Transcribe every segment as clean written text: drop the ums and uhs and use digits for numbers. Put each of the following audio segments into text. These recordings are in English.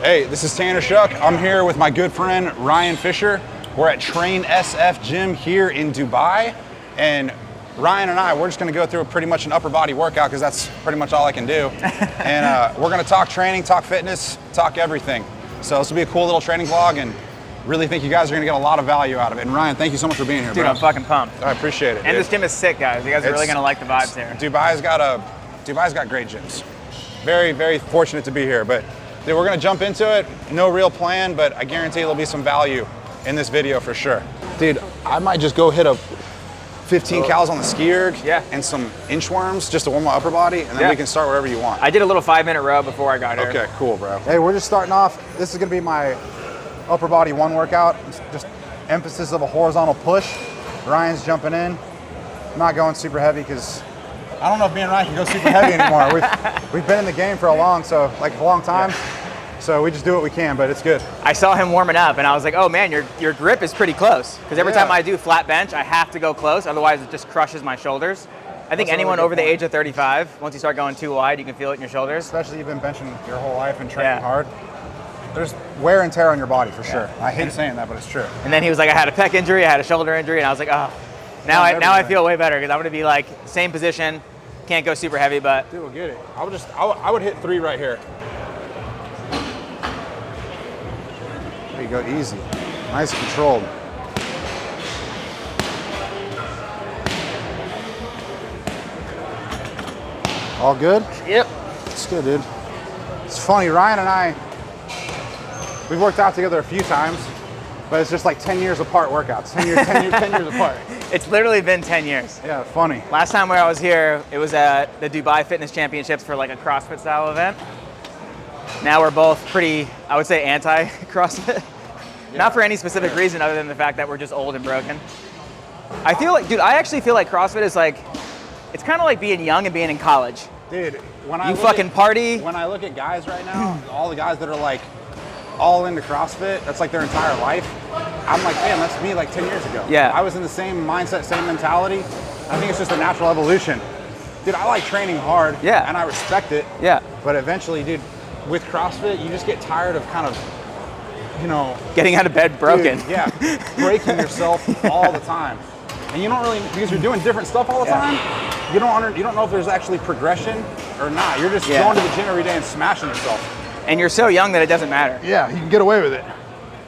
Hey, this is Tanner Shuck. I'm here with my good friend Ryan Fischer. We're at Train SF Gym here in Dubai, and Ryan and I, we're just going to go through pretty much an upper body workout because that's pretty much all I can do. And we're going to talk training, talk fitness, talk everything. So this will be a cool little training vlog, and really think you guys are going to get a lot of value out of it. And Ryan, thank you so much for being here, dude, bro. I'm fucking pumped. I appreciate it. And dude. this gym is sick, guys. You guys are really going to like the vibes here. Dubai's got great gyms. Very, very fortunate to be here. But dude, we're going to jump into it. No real plan, but I guarantee there'll be some value in this video for sure. Dude, I might just go hit a 15 cals on the ski erg and some inchworms just to warm my upper body, and then we can start wherever you want. I did a little 5-minute row before I got here. Okay, cool, bro. Hey, we're just starting off. This is gonna be my upper body one workout. It's just emphasis of a horizontal push. Ryan's jumping in. I'm not going super heavy because I don't know if me and Ryan can go super heavy anymore. We've been in the game for a long time. So we just do what we can, but it's good. I saw him warming up and I was like, oh man, your grip is pretty close. Because every time I do flat bench, I have to go close, otherwise it just crushes my shoulders. I think anyone over the age of 35, once you start going too wide, you can feel it in your shoulders. Especially you've been benching your whole life and training hard. There's wear and tear on your body for sure. I hate saying that, but it's true. And then he was like, I had a pec injury, I had a shoulder injury, and I was like, oh. Now I feel way better because I'm gonna be like, same position, can't go super heavy, but. Dude, we'll get it. I would hit 3 right here. There you go, easy. Nice controlled. All good? Yep. It's good, dude. It's funny, Ryan and I, we've worked out together a few times, but it's just like 10 years apart workouts. 10 years apart. It's literally been 10 years. Yeah, funny. Last time where I was here, it was at the Dubai Fitness Championships for like a CrossFit style event. Now we're both pretty, I would say, anti-CrossFit. Not for any specific reason other than the fact that we're just old and broken. I feel like, dude, I actually feel like CrossFit is like, it's kind of like being young and being in college. Dude, when you fucking party. When I look at guys right now, all the guys that are like all into CrossFit, that's like their entire life. I'm like, man, that's me like 10 years ago. Yeah. I was in the same mindset, same mentality. I think it's just a natural evolution. Dude, I like training hard. Yeah. And I respect it. Yeah. But eventually, dude, with CrossFit, you just get tired of kind of, you know, getting out of bed broken. Dude, breaking yourself all the time. And you don't really, because you're doing different stuff all the time, you don't know if there's actually progression or not. You're just going to the gym every day and smashing yourself. And you're so young that it doesn't matter. Yeah, you can get away with it,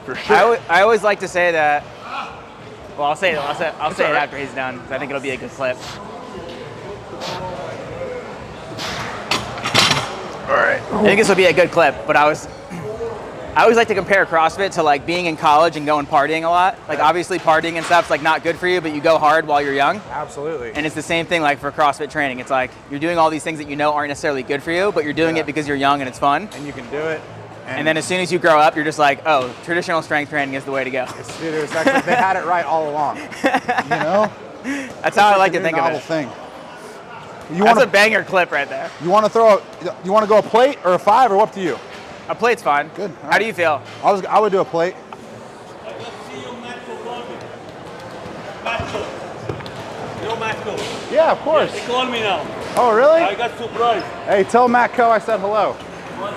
for sure. I always like to say that, well, I'll say it after he's done, because I think it'll be a good clip. All right. I think this will be a good clip, but I always like to compare CrossFit to like being in college and going partying a lot. Like obviously partying and stuff's like not good for you, but you go hard while you're young. Absolutely. And it's the same thing like for CrossFit training. It's like you're doing all these things that you know aren't necessarily good for you, but you're doing it because you're young and it's fun. And you can do it. And then as soon as you grow up, you're just like, oh, traditional strength training is the way to go. It's actually, they had it right all along. You know? That's how I like to think of it. Thing. That's a banger clip right there. You want to go a plate or a 5 or up to you? A plate's fine. Good. How do you feel? I would do a plate. I got to see your Matt. You know Matt? Yeah, of course. He called me now. Oh, really? I got surprised. Hey, tell Matt Coe I said hello.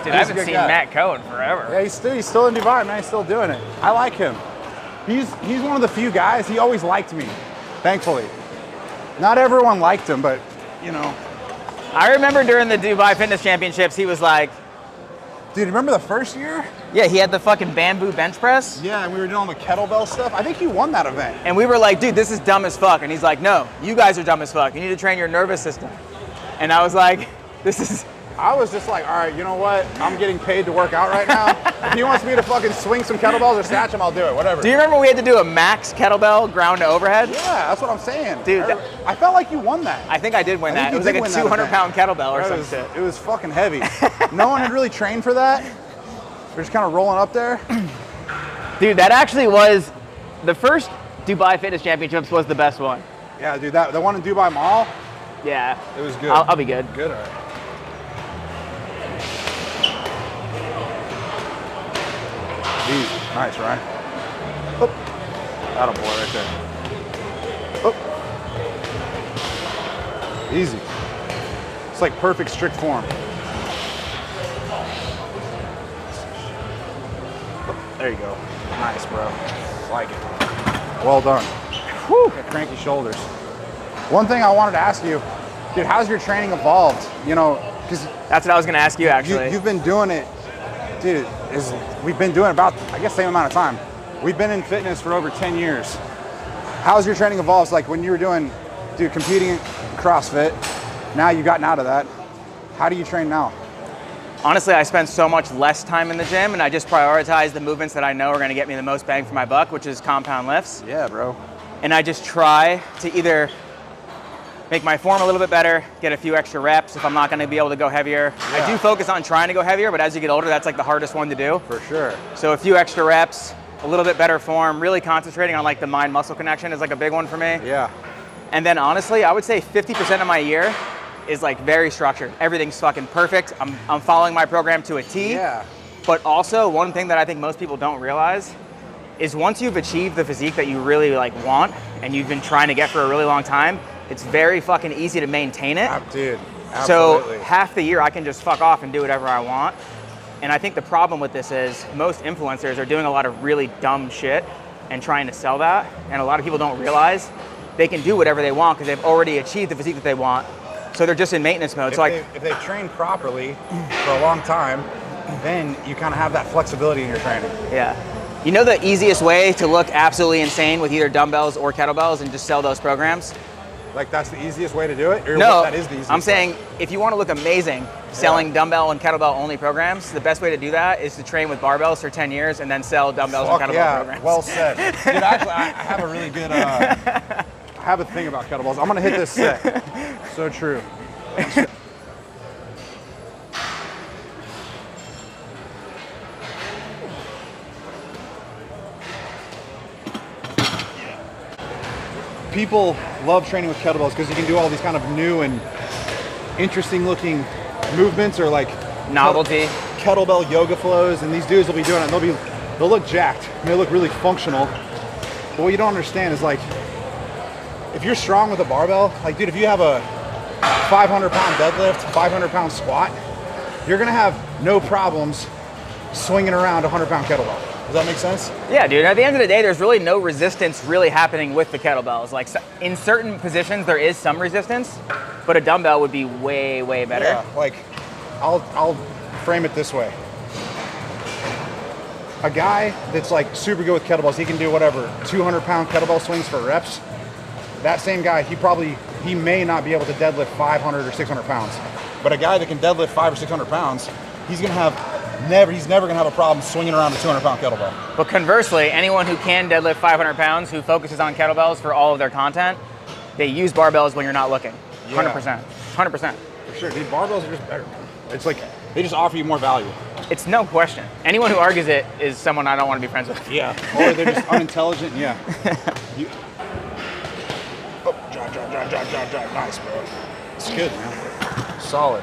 Dude, I haven't seen Matt Coe in forever. Yeah, he's still in Dubai, man. He's still doing it. I like him. He's one of the few guys. He always liked me, thankfully. Not everyone liked him, but you know. I remember during the Dubai Fitness Championships, he was like, dude, remember the first year? Yeah, he had the fucking bamboo bench press. Yeah, and we were doing all the kettlebell stuff. I think he won that event. And we were like, dude, this is dumb as fuck. And he's like, no, you guys are dumb as fuck. You need to train your nervous system. And I was like, I was just like, all right, you know what? I'm getting paid to work out right now. If he wants me to fucking swing some kettlebells or snatch them, I'll do it, whatever. Do you remember we had to do a max kettlebell ground to overhead? Yeah, that's what I'm saying. Dude, I felt like you won that. I think I did win that. It was like a 200-pound kettlebell or some shit. It was fucking heavy. No one had really trained for that. We're just kind of rolling up there. Dude, that actually was, the first Dubai Fitness Championships was the best one. Yeah, dude, the one in Dubai Mall? Yeah. It was good. I'll be good. Good, all right. Easy. Nice, Ryan. Oh. That'll boy right there. Oh. Easy. It's like perfect strict form. There you go. Nice, bro. Like it. Well done. Whew, got cranky shoulders. One thing I wanted to ask you, dude, how's your training evolved? You know, because That's what I was gonna ask you actually. you've been doing it, dude. We've been doing about, I guess, same amount of time. We've been in fitness for over 10 years. How's your training evolved? Like when you were doing, dude, competing in CrossFit, now you've gotten out of that. How do you train now? Honestly, I spend so much less time in the gym and I just prioritize the movements that I know are gonna get me the most bang for my buck, which is compound lifts. Yeah, bro. And I just try to either make my form a little bit better, get a few extra reps if I'm not gonna be able to go heavier. Yeah. I do focus on trying to go heavier, but as you get older, that's like the hardest one to do. For sure. So a few extra reps, a little bit better form, really concentrating on like the mind-muscle connection is like a big one for me. Yeah. And then honestly, I would say 50% of my year is like very structured. Everything's fucking perfect. I'm following my program to a T. Yeah. But also one thing that I think most people don't realize is once you've achieved the physique that you really like want and you've been trying to get for a really long time, it's very fucking easy to maintain it. Dude, absolutely. So half the year I can just fuck off and do whatever I want. And I think the problem with this is most influencers are doing a lot of really dumb shit and trying to sell that. And a lot of people don't realize they can do whatever they want because they've already achieved the physique that they want. So they're just in maintenance mode. If they train properly for a long time, then you kind of have that flexibility in your training. Yeah. You know the easiest way to look absolutely insane with either dumbbells or kettlebells and just sell those programs? Like that's the easiest way to do it? Or No, that is the easiest I'm saying if you want to look amazing selling dumbbell and kettlebell only programs, the best way to do that is to train with barbells for 10 years and then sell dumbbells and kettlebell programs. Well said. Dude, actually, I have a really good, I have a thing about kettlebells. I'm gonna hit this set. So true. People love training with kettlebells because you can do all these kind of new and interesting looking movements or like Novelty. kettlebell yoga flows, and these dudes will be doing it and they'll look jacked and they look really functional. But what you don't understand is like if you're strong with a barbell, like dude, if you have a 500-pound deadlift, 500-pound squat, you're gonna have no problems swinging around a 100-pound kettlebell. Does that make sense? Yeah, dude. At the end of the day, there's really no resistance really happening with the kettlebells. Like in certain positions, there is some resistance, but a dumbbell would be way, way better. Yeah, like I'll frame it this way. A guy that's like super good with kettlebells, he can do whatever, 200-pound kettlebell swings for reps. That same guy, he may not be able to deadlift 500 or 600 pounds. But a guy that can deadlift 500 or 600 pounds, he's never gonna have a problem swinging around a 200-pound kettlebell. But conversely, anyone who can deadlift 500 pounds, who focuses on kettlebells for all of their content, they use barbells when you're not looking. 100%. 100%. For sure, dude, barbells are just better. It's like, they just offer you more value. It's no question. Anyone who argues it is someone I don't want to be friends with. Yeah, or they're just unintelligent, yeah. Drop. Nice, bro. It's good, man. Solid.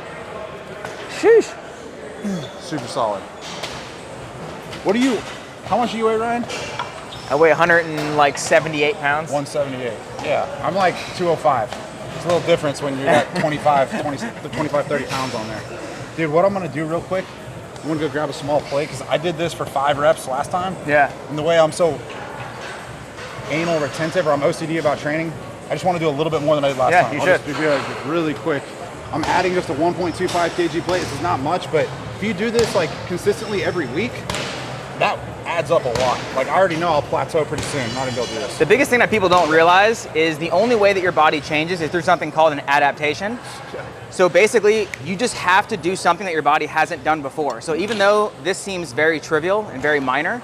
Sheesh. Super solid. How much do you weigh, Ryan? I weigh 178 pounds. 178. Yeah, I'm like 205. It's a little difference when you're at 25, 30 pounds on there. Dude, what I'm gonna do real quick, I'm gonna go grab a small plate because I did this for 5 reps last time. Yeah. And the way I'm so anal retentive or I'm OCD about training, I just want to do a little bit more than I did last time. Yeah, you I'll should. just do it really quick. I'm adding just a 1.25 kg plate. This is not much, but if you do this like consistently every week, that adds up a lot. Like I already know I'll plateau pretty soon. I'm not gonna be able to do this. The biggest thing that people don't realize is the only way that your body changes is through something called an adaptation. So basically, you just have to do something that your body hasn't done before. So even though this seems very trivial and very minor,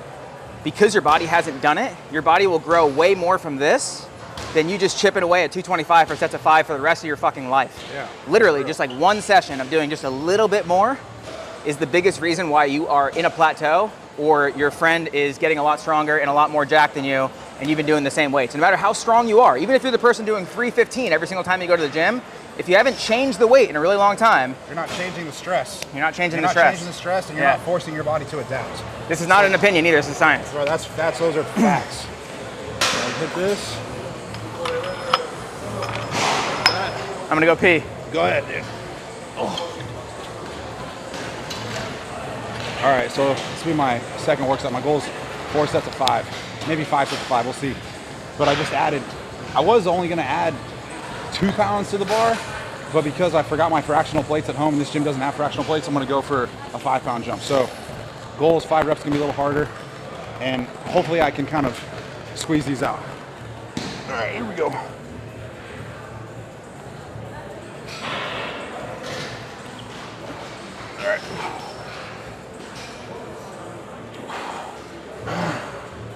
because your body hasn't done it, your body will grow way more from this than you just chipping away at 225 for sets of 5 for the rest of your fucking life. Yeah. Literally, just like one session of doing just a little bit more is the biggest reason why you are in a plateau or your friend is getting a lot stronger and a lot more jacked than you and you've been doing the same weights. No matter how strong you are, even if you're the person doing 315 every single time you go to the gym, if you haven't changed the weight in a really long time, you're not changing the stress. You're not changing the You're stress. not changing the stress, and you're not forcing your body to adapt. This is not an opinion either, this is science. Right, those are facts. I'll hit this. I'm gonna go pee. Go ahead, dude. Oh. All right, so this will be my second work set. My goal is 4 sets of 5, maybe 5 sets of 5, we'll see. But I was only gonna add 2 pounds to the bar, but because I forgot my fractional plates at home and this gym doesn't have fractional plates, I'm gonna go for a 5-pound jump. So goal is 5 reps, gonna be a little harder, and hopefully I can kind of squeeze these out. All right, here we go. All right.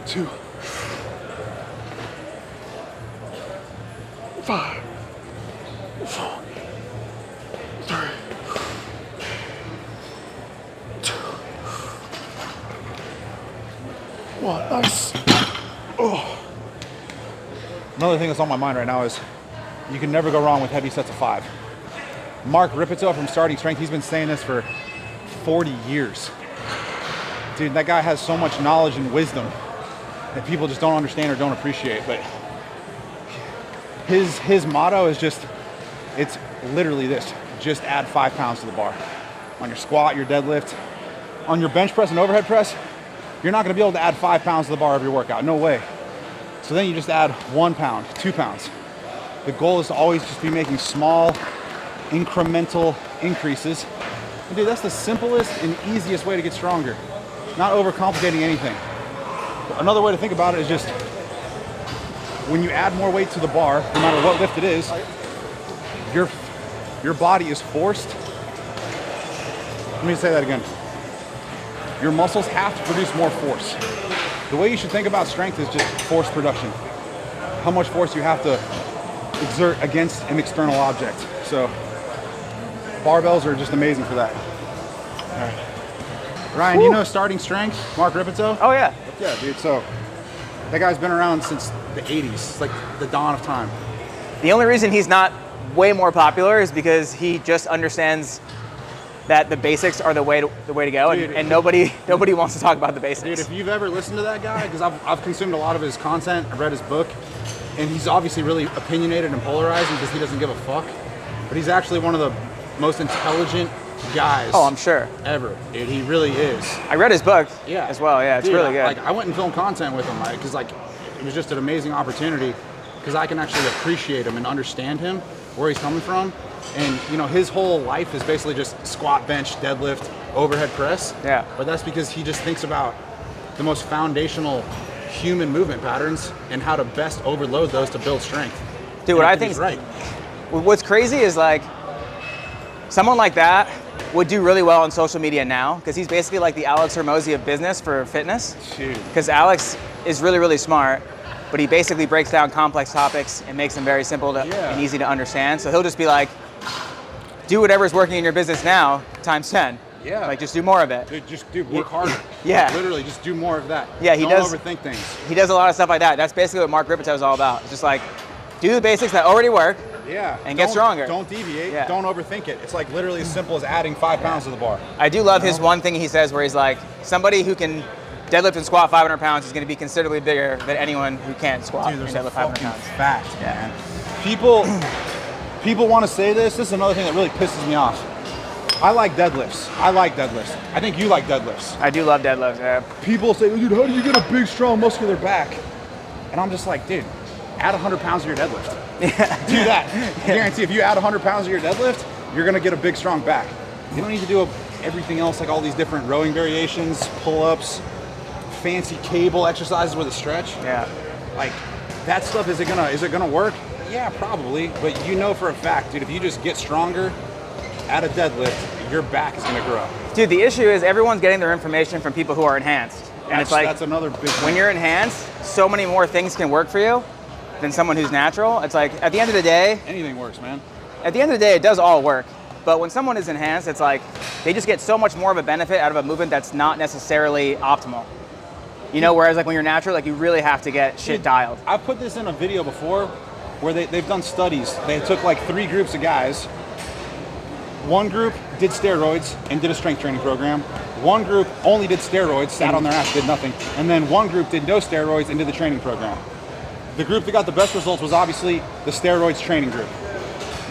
2, 5, 4, 3, 2, 1. Nice. Oh. Another thing that's on my mind right now is you can never go wrong with heavy sets of 5. Mark Ripito from Starting Strength, he's been saying this for 40 years. Dude, that guy has so much knowledge and wisdom that people just don't understand or don't appreciate. But his motto is just, it's literally this: just add 5 pounds to the bar. On your squat, your deadlift, on your bench press and overhead press, you're not gonna be able to add 5 pounds to the bar every workout, no way. So then you just add 1 pound, 2 pounds. The goal is to always just be making small, incremental increases. And dude, that's the simplest and easiest way to get stronger. Not overcomplicating anything. Another way to think about it is just, when you add more weight to the bar, no matter what lift it is, your body is forced. Let me say that again. Your muscles have to produce more force. The way you should think about strength is just force production. How much force you have to exert against an external object. So barbells are just amazing for that. All right. Ryan, Woo. you know Starting Strength, Mark Ripito? Oh yeah. Yeah, dude. So that guy's been around since the 80s. It's like the dawn of time. The only reason he's not way more popular is because he just understands that the basics are the way to go, Dude, and nobody wants to talk about the basics. Dude, if you've ever listened to that guy, because I've consumed a lot of his content, I've read his book, and he's obviously really opinionated and polarizing because he doesn't give a fuck. But he's actually one of the most intelligent guys. Oh, I'm sure. Ever, dude. He really is. I read his book Yeah. as well. Yeah, it's Dude, really good. Like, I went and filmed content with him, because it was just an amazing opportunity, because I can actually appreciate him and understand him, where he's coming from. And you know, his whole life is basically just squat, bench, deadlift, overhead press. Yeah. But that's because he just thinks about the most foundational human movement patterns and how to best overload those to build strength. Dude, what I think is right. What's crazy is like someone like that would do really well on social media now, because he's basically like the Alex Hormozi of business for fitness. Because Alex is really, really smart, but he basically breaks down complex topics and makes them very simple and easy to understand. So he'll just be like, do whatever's working in your business now times 10. Yeah. Like, just do more of it. Dude, work harder. Yeah. Literally, just do more of that. Yeah, he does. Don't overthink things. He does a lot of stuff like that. That's basically what Mark Ripito is all about. It's just like, do the basics that already work. Yeah. And get stronger. Don't deviate. Yeah. Don't overthink it. It's like literally as simple as adding 5 pounds to the bar. I do love his one thing he says where he's like, somebody who can deadlift and squat 500 pounds is going to be considerably bigger than anyone who can't squat Dude, and there's a deadlift 500 fucking pounds. fact, Yeah. man. People want to say this. This is another thing that really pisses me off. I like deadlifts. I think you like deadlifts. I do love deadlifts, yeah. People say, dude, how do you get a big, strong, muscular back? And I'm just like, dude, add 100 pounds to your deadlift. Yeah. Do that. I guarantee if you add 100 pounds to your deadlift, you're going to get a big, strong back. You don't need to do everything else, like all these different rowing variations, pull-ups, fancy cable exercises with a stretch. Yeah. Like, that stuff, is it gonna work? Yeah, probably. But you know for a fact, dude, if you just get stronger at a deadlift, your back is gonna grow. Dude, the issue is everyone's getting their information from people who are enhanced. And it's like, that's another big when you're enhanced, so many more things can work for you than someone who's natural. It's like, at the end of the day, anything works, man. At the end of the day, it does all work. But when someone is enhanced, it's like, they just get so much more of a benefit out of a movement that's not necessarily optimal. You know, whereas like when you're natural, like you really have to get shit dialed. I've put this in a video before where they've done studies. They took like 3 groups of guys. One group did steroids and did a strength training program. One group only did steroids, sat on their ass, did nothing. And then one group did no steroids and did the training program. The group that got the best results was obviously the steroids training group.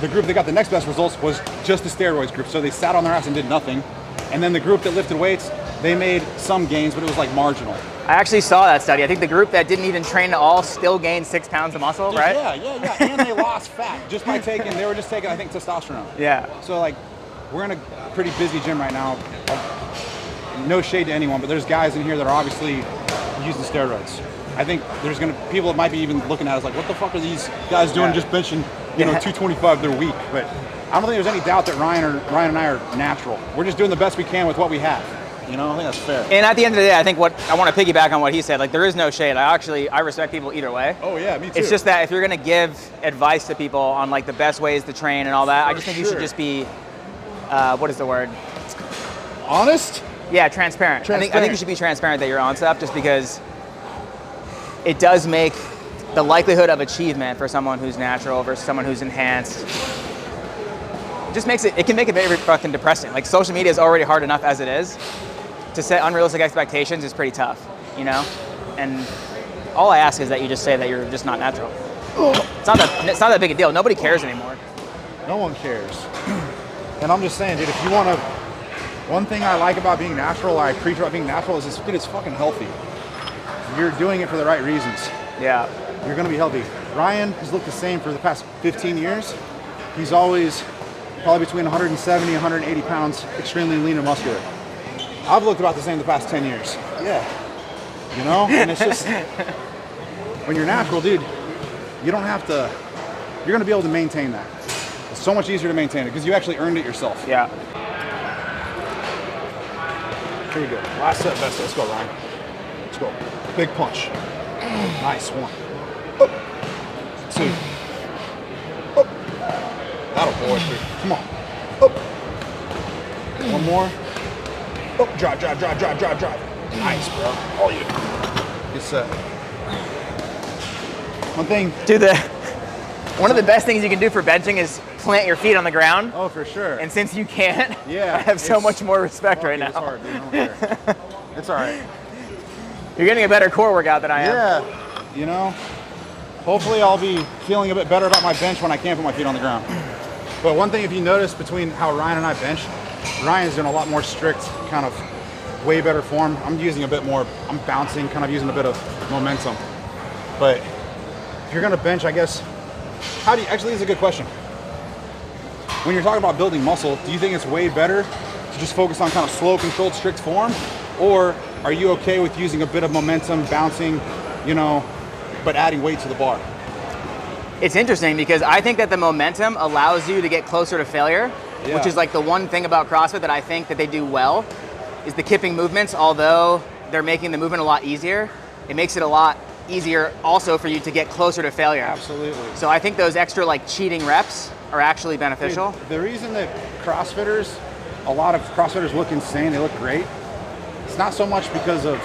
The group that got the next best results was just the steroids group. So they sat on their ass and did nothing. And then the group that lifted weights they made some gains, but it was like marginal. I actually saw that study. I think the group that didn't even train at all still gained 6 pounds of muscle, right? Yeah. And they lost fat just by they were just taking, I think, testosterone. Yeah. So like, we're in a pretty busy gym right now. No shade to anyone, but there's guys in here that are obviously using steroids. I think there's people that might be even looking at us like, what the fuck are these guys doing just benching, 225, they're weak. But I don't think there's any doubt that Ryan and I are natural. We're just doing the best we can with what we have. I think that's fair. And at the end of the day, I think I want to piggyback on what he said. Like, there is no shade. I respect people either way. Oh yeah, me too. It's just that if you're going to give advice to people on like the best ways to train and all that, I just think you should just be, what is the word? Honest? Yeah, transparent. I think you should be transparent that you're on stuff, just because it does make the likelihood of achievement for someone who's natural versus someone who's enhanced. It just makes it can make it very fucking depressing. Like, social media is already hard enough as it is. To set unrealistic expectations is pretty tough, And all I ask is that you just say that you're just not natural. It's not that big a deal. Nobody cares anymore. No one cares. And I'm just saying, dude, if you want to, one thing I like about being natural, I preach about being natural, is dude, it's fucking healthy. You're doing it for the right reasons. Yeah. You're going to be healthy. Ryan has looked the same for the past 15 years. He's always probably between 170 and 180 pounds, extremely lean and muscular. I've looked about the same the past 10 years. Yeah. And it's just, when you're natural, dude, you don't have to, you're going to be able to maintain that. It's so much easier to maintain it because you actually earned it yourself. Yeah. Here we go. Last set, best set. Let's go, Ryan. Let's go. Big punch. Nice. 1. Up. 2. Up. That'll boy. 3. Come on. Up. 1 more. Up. Drive. Nice, bro. All you. Good set. One thing. Dude, one of the best things you can do for benching is plant your feet on the ground. Oh, for sure. And since you can't, yeah, I have so much more respect right now. It's hard, dude. I don't care. It's all right. You're getting a better core workout than I am. Yeah. Hopefully I'll be feeling a bit better about my bench when I can put my feet on the ground. But one thing, if you notice between how Ryan and I bench, Ryan's doing a lot more strict, kind of way better form. I'm using a bit more, I'm bouncing, kind of using a bit of momentum. But if you're gonna bench, I guess, actually, this is a good question. When you're talking about building muscle, do you think it's way better to just focus on kind of slow, controlled, strict form? Or are you okay with using a bit of momentum, bouncing, but adding weight to the bar? It's interesting because I think that the momentum allows you to get closer to failure, which is like the one thing about CrossFit that I think that they do well, is the kipping movements. Although they're making the movement a lot easier, it makes it a lot easier also for you to get closer to failure. Absolutely. So I think those extra like cheating reps are actually beneficial. Dude, the reason that a lot of CrossFitters look insane, they look great, it's not so much because of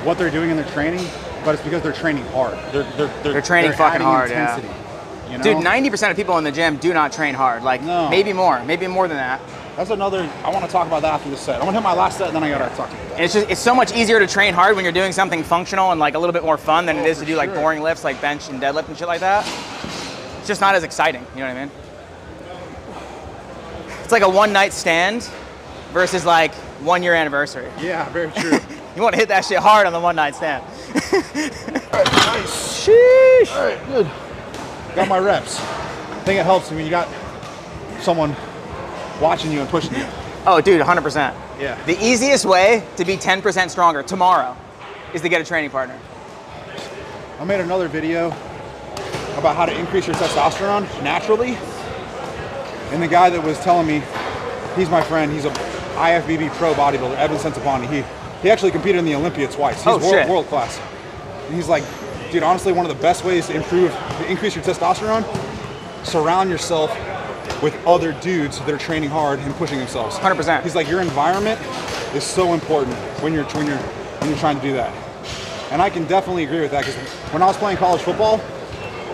what they're doing in their training, but it's because they're training hard. They're training fucking hard, intensity, yeah. Dude, 90% of people in the gym do not train hard. Like, maybe more than that. That's another, I want to talk about that after this set. I'm gonna hit my last set and then I gotta talk to you about that. And it's so much easier to train hard when you're doing something functional and like a little bit more fun than it is to do like boring lifts like bench and deadlift and shit like that. It's just not as exciting, you know what I mean? It's like a one night stand versus like 1 year anniversary. Yeah, very true. You want to hit that shit hard on the one night stand. All right, nice. Sheesh. All right, good. Got my reps. I think it helps when you got someone watching you and pushing you. Oh, dude, 100%. Yeah. The easiest way to be 10% stronger tomorrow is to get a training partner. I made another video about how to increase your testosterone naturally. And the guy that was telling me, he's my friend, he's a IFBB pro bodybuilder, Evan Centopani. He actually competed in the Olympia twice. He's world class. And he's like, dude, honestly, one of the best ways to increase your testosterone, surround yourself with other dudes that are training hard and pushing themselves. 100%. He's like, your environment is so important when you're trying to do that. And I can definitely agree with that, because when I was playing college football,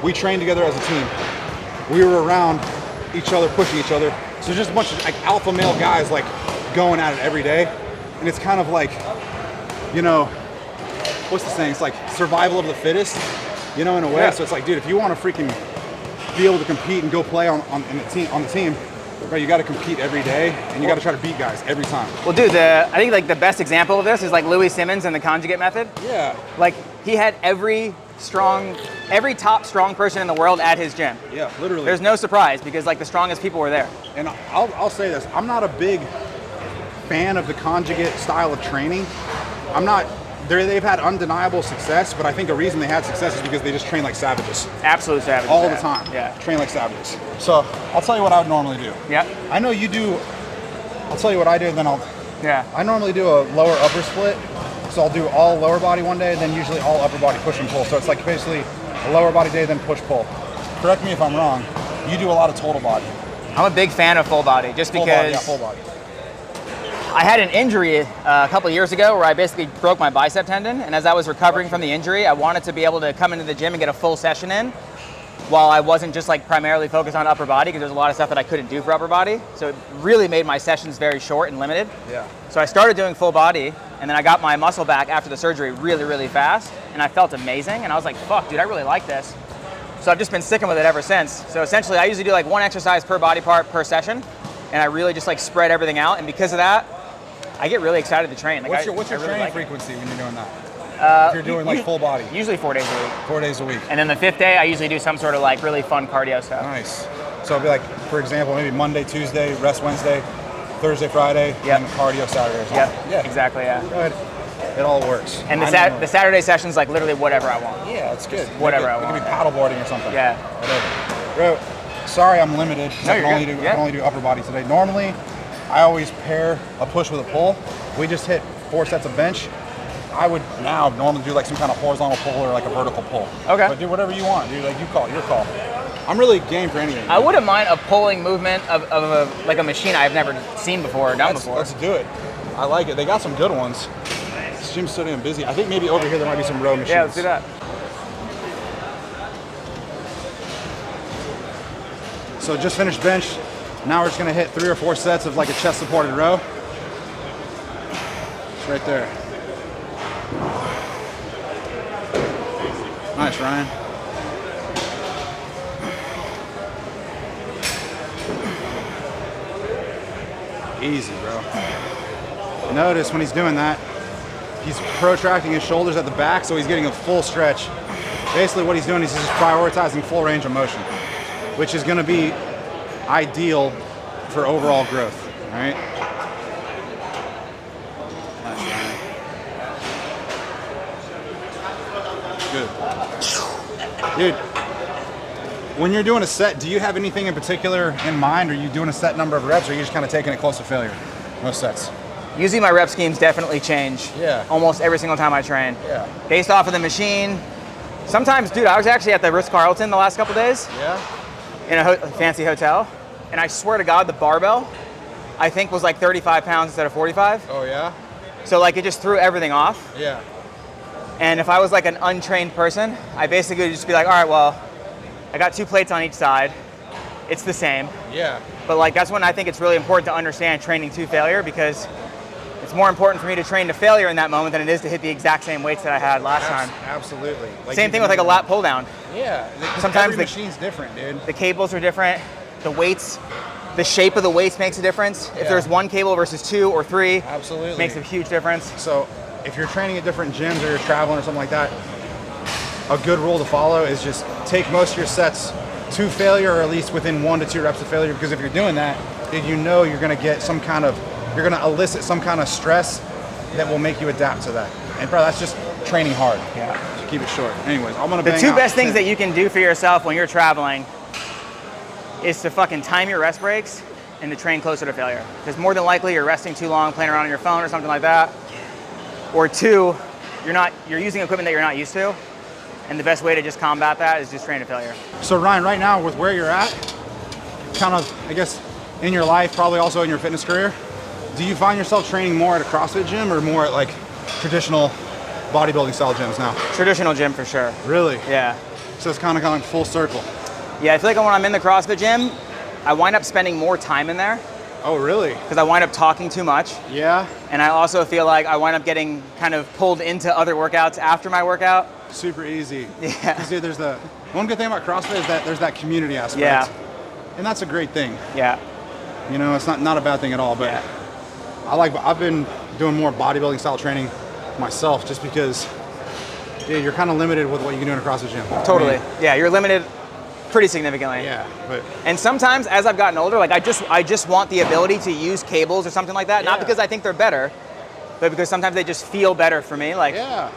we trained together as a team. We were around each other, pushing each other. So just a bunch of like alpha male guys like going at it every day. And it's kind of like, what's the saying? It's like survival of the fittest, in a way. Yeah. So it's like, dude, if you want to freaking be able to compete and go play on the team, Bro, you got to compete every day, and you got to try to beat guys every time. Well, dude, I think like the best example of this is like Louis Simmons and the conjugate method. Yeah. Like he had every top strong person in the world at his gym. Yeah, literally. There's no surprise because like the strongest people were there. And I'll say this, I'm not a big fan of the conjugate style of training. They've had undeniable success, but I think the reason they had success is because they just train like savages. Absolute savages. All the time. Yeah. Train like savages. So I'll tell you what I would normally do. Yeah. I know you do, I'll tell you what I do, then Yeah. I normally do a lower upper split. So I'll do all lower body one day, then usually all upper body push and pull. So it's like basically a lower body day, then push pull. Correct me if I'm wrong. You do a lot of total body. I'm a big fan of full body just Full because body, yeah, full body. I had an injury a couple of years ago where I basically broke my bicep tendon, and as I was recovering from the injury, I wanted to be able to come into the gym and get a full session in while I wasn't just like primarily focused on upper body because there's a lot of stuff that I couldn't do for upper body. So it really made my sessions very short and limited. Yeah. So I started doing full body, and then I got my muscle back after the surgery really, really fast, and I felt amazing, and I was like, fuck, dude, I really like this. So I've just been sticking with it ever since. So essentially, I usually do like one exercise per body part per session, and I really just like spread everything out, and because of that, I get really excited to train. Like, What's your really training like frequency when you're doing that? If you're doing like full body? Usually 4 days a week. 4 days a week. And then the 5th day, I usually do some sort of like really fun cardio stuff. Nice. So it'll be like, for example, maybe Monday, Tuesday, rest Wednesday, Thursday, Friday, Yep. and cardio Saturday or something. Yep, Yeah. Exactly, yeah. Good. It all works. And the Saturday session's like literally whatever I want. Yeah, it's good. Whatever I It want. could be paddleboarding or something. Yeah. Whatever. Bro, sorry I'm limited. 'Cause No, I can you're only good. do Yeah. I can only do upper body today. Normally, I always pair a push with a pull. We just hit 4 sets of bench. I would now normally do like some kind of horizontal pull or like a vertical pull. Okay. But do whatever you want, dude. Like you call, your call. I'm really game for anything. I wouldn't mind a pulling movement of like a machine I've never seen before or done before. Let's do it. I like it. They got some good ones. This gym's so damn busy. I think maybe over here there might be some row machines. Yeah, let's do that. So just finished bench. Now we're just gonna hit 3 or 4 sets of like a chest supported row. It's right there. Nice, Ryan. Easy, bro. Notice when he's doing that, he's protracting his shoulders at the back, so he's getting a full stretch. Basically what he's doing is he's just prioritizing full range of motion, which is gonna be ideal for overall growth, right? Nice, Ryan. Good. Dude, when you're doing a set, do you have anything in particular in mind? Are you doing a set number of reps, or are you just kind of taking it close to failure? Most sets. Usually my rep schemes definitely change. Yeah. Almost every single time I train. Yeah. Based off of the machine. Sometimes, dude, I was actually at the Ritz-Carlton the last couple days Yeah? in a fancy hotel, and I swear to God, the barbell, I think was like 35 pounds instead of 45. Oh, yeah? So like it just threw everything off. Yeah. And if I was like an untrained person, I basically would just be like, all right, well, I got 2 plates on each side. It's the same. Yeah. But like that's when I think it's really important to understand training to failure, because it's more important for me to train to failure in that moment than it is to hit the exact same weights that I had last time. Absolutely. Same thing with like a lat pull down. Yeah. Sometimes every the- machine's different, dude. The cables are different. The weights, the shape of the weights makes a difference. If Yeah. there's 1 cable versus 2 or 3, Absolutely. makes a huge difference. So if you're training at different gyms or you're traveling or something like that, a good rule to follow is just take most of your sets to failure, or at least within 1 to 2 reps of failure, because if you're doing that, then you know you're gonna get some kind of, you're gonna elicit some kind of stress that will make you adapt to that. And bro, that's just training hard. Yeah. Just keep it short. Anyways, I'm gonna The bang 2 out best things 10. that you can do for yourself when you're traveling is to fucking time your rest breaks and to train closer to failure. Because more than likely you're resting too long, playing around on your phone or something like that. Or 2, you're using equipment that you're not used to. And the best way to just combat that is just train to failure. So Ryan, right now with where you're at, kind of, I guess, in your life, probably also in your fitness career, do you find yourself training more at a CrossFit gym or more at like traditional bodybuilding style gyms now? Traditional gym for sure. Really? Yeah. So it's kind of going full circle. Yeah, I feel like when I'm in the CrossFit gym, I wind up spending more time in there Oh, really? because I wind up talking too much. Yeah? And I also feel like I wind up getting kind of pulled into other workouts after my workout. Super easy. Yeah. 'Cause, dude, there's the one good thing about CrossFit is that there's that community aspect. Yeah. And that's a great thing. Yeah. You know, it's not a bad thing at all. But Yeah. I've been doing more bodybuilding style training myself, just because, dude, you're kind of limited with what you can do in a CrossFit gym. Totally. I mean, Yeah, you're limited pretty significantly. yeah, but And sometimes, as I've gotten older, like I just want the ability to use cables or something like that. Not Yeah. because I think they're better, but because sometimes they just feel better for me. Like yeah,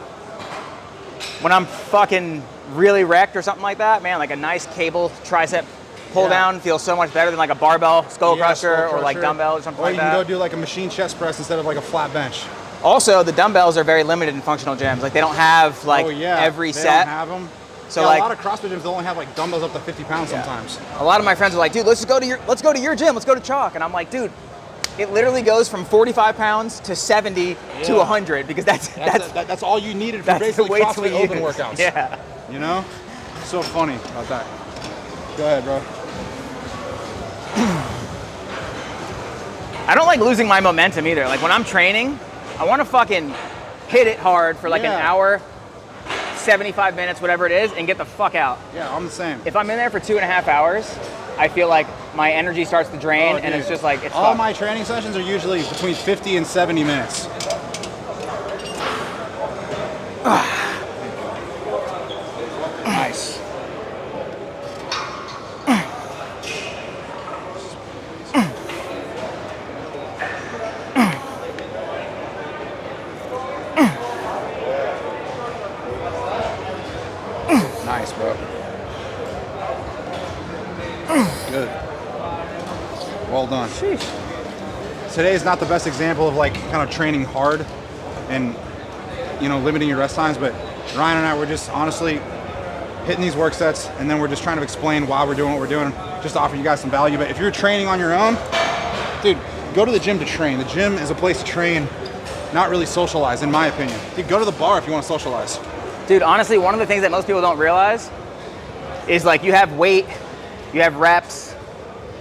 when I'm fucking really wrecked or something like that, man, like a nice cable tricep pull Yeah. down feels so much better than like a barbell skull Yeah, crusher skull or like crusher. dumbbell or something Or like you can that. go do like a machine chest press instead of like a flat bench. Also, the dumbbells are very limited in functional gyms. Like they don't have like oh yeah, every they set. don't have them. So, yeah, like- a lot of CrossFit gyms, they'll only have like dumbbells up to 50 pounds sometimes. A lot of my friends are like, dude, let's go to your gym. Let's go to Chalk. And I'm like, dude, it literally goes from 45 pounds to 70 to Yeah. 100 because That's all you needed for that's the basically weights we CrossFit open use. workouts. Yeah. You know? So funny about that. Go ahead, bro. I don't like losing my momentum either. Like when I'm training, I want to fucking hit it hard for like an Yeah. hour, 75 minutes, whatever it is, and get the fuck out. Yeah, I'm the same. If I'm in there for 2.5 hours, I feel like my energy starts to drain, Oh, and dude. it's just like, it's all fucked. my training sessions are usually between 50 and 70 minutes. Nice. Nice, bro. Good. Well done. Today is not the best example of like kind of training hard and, you know, limiting your rest times, but Ryan and I were just honestly hitting these work sets, and then we're just trying to explain why we're doing what we're doing, just to offer you guys some value. But if you're training on your own, dude, go to the gym to train. The gym is a place to train, not really socialize, in my opinion. Dude, go to the bar if you want to socialize. Dude, honestly, one of the things that most people don't realize is like you have weight, you have reps,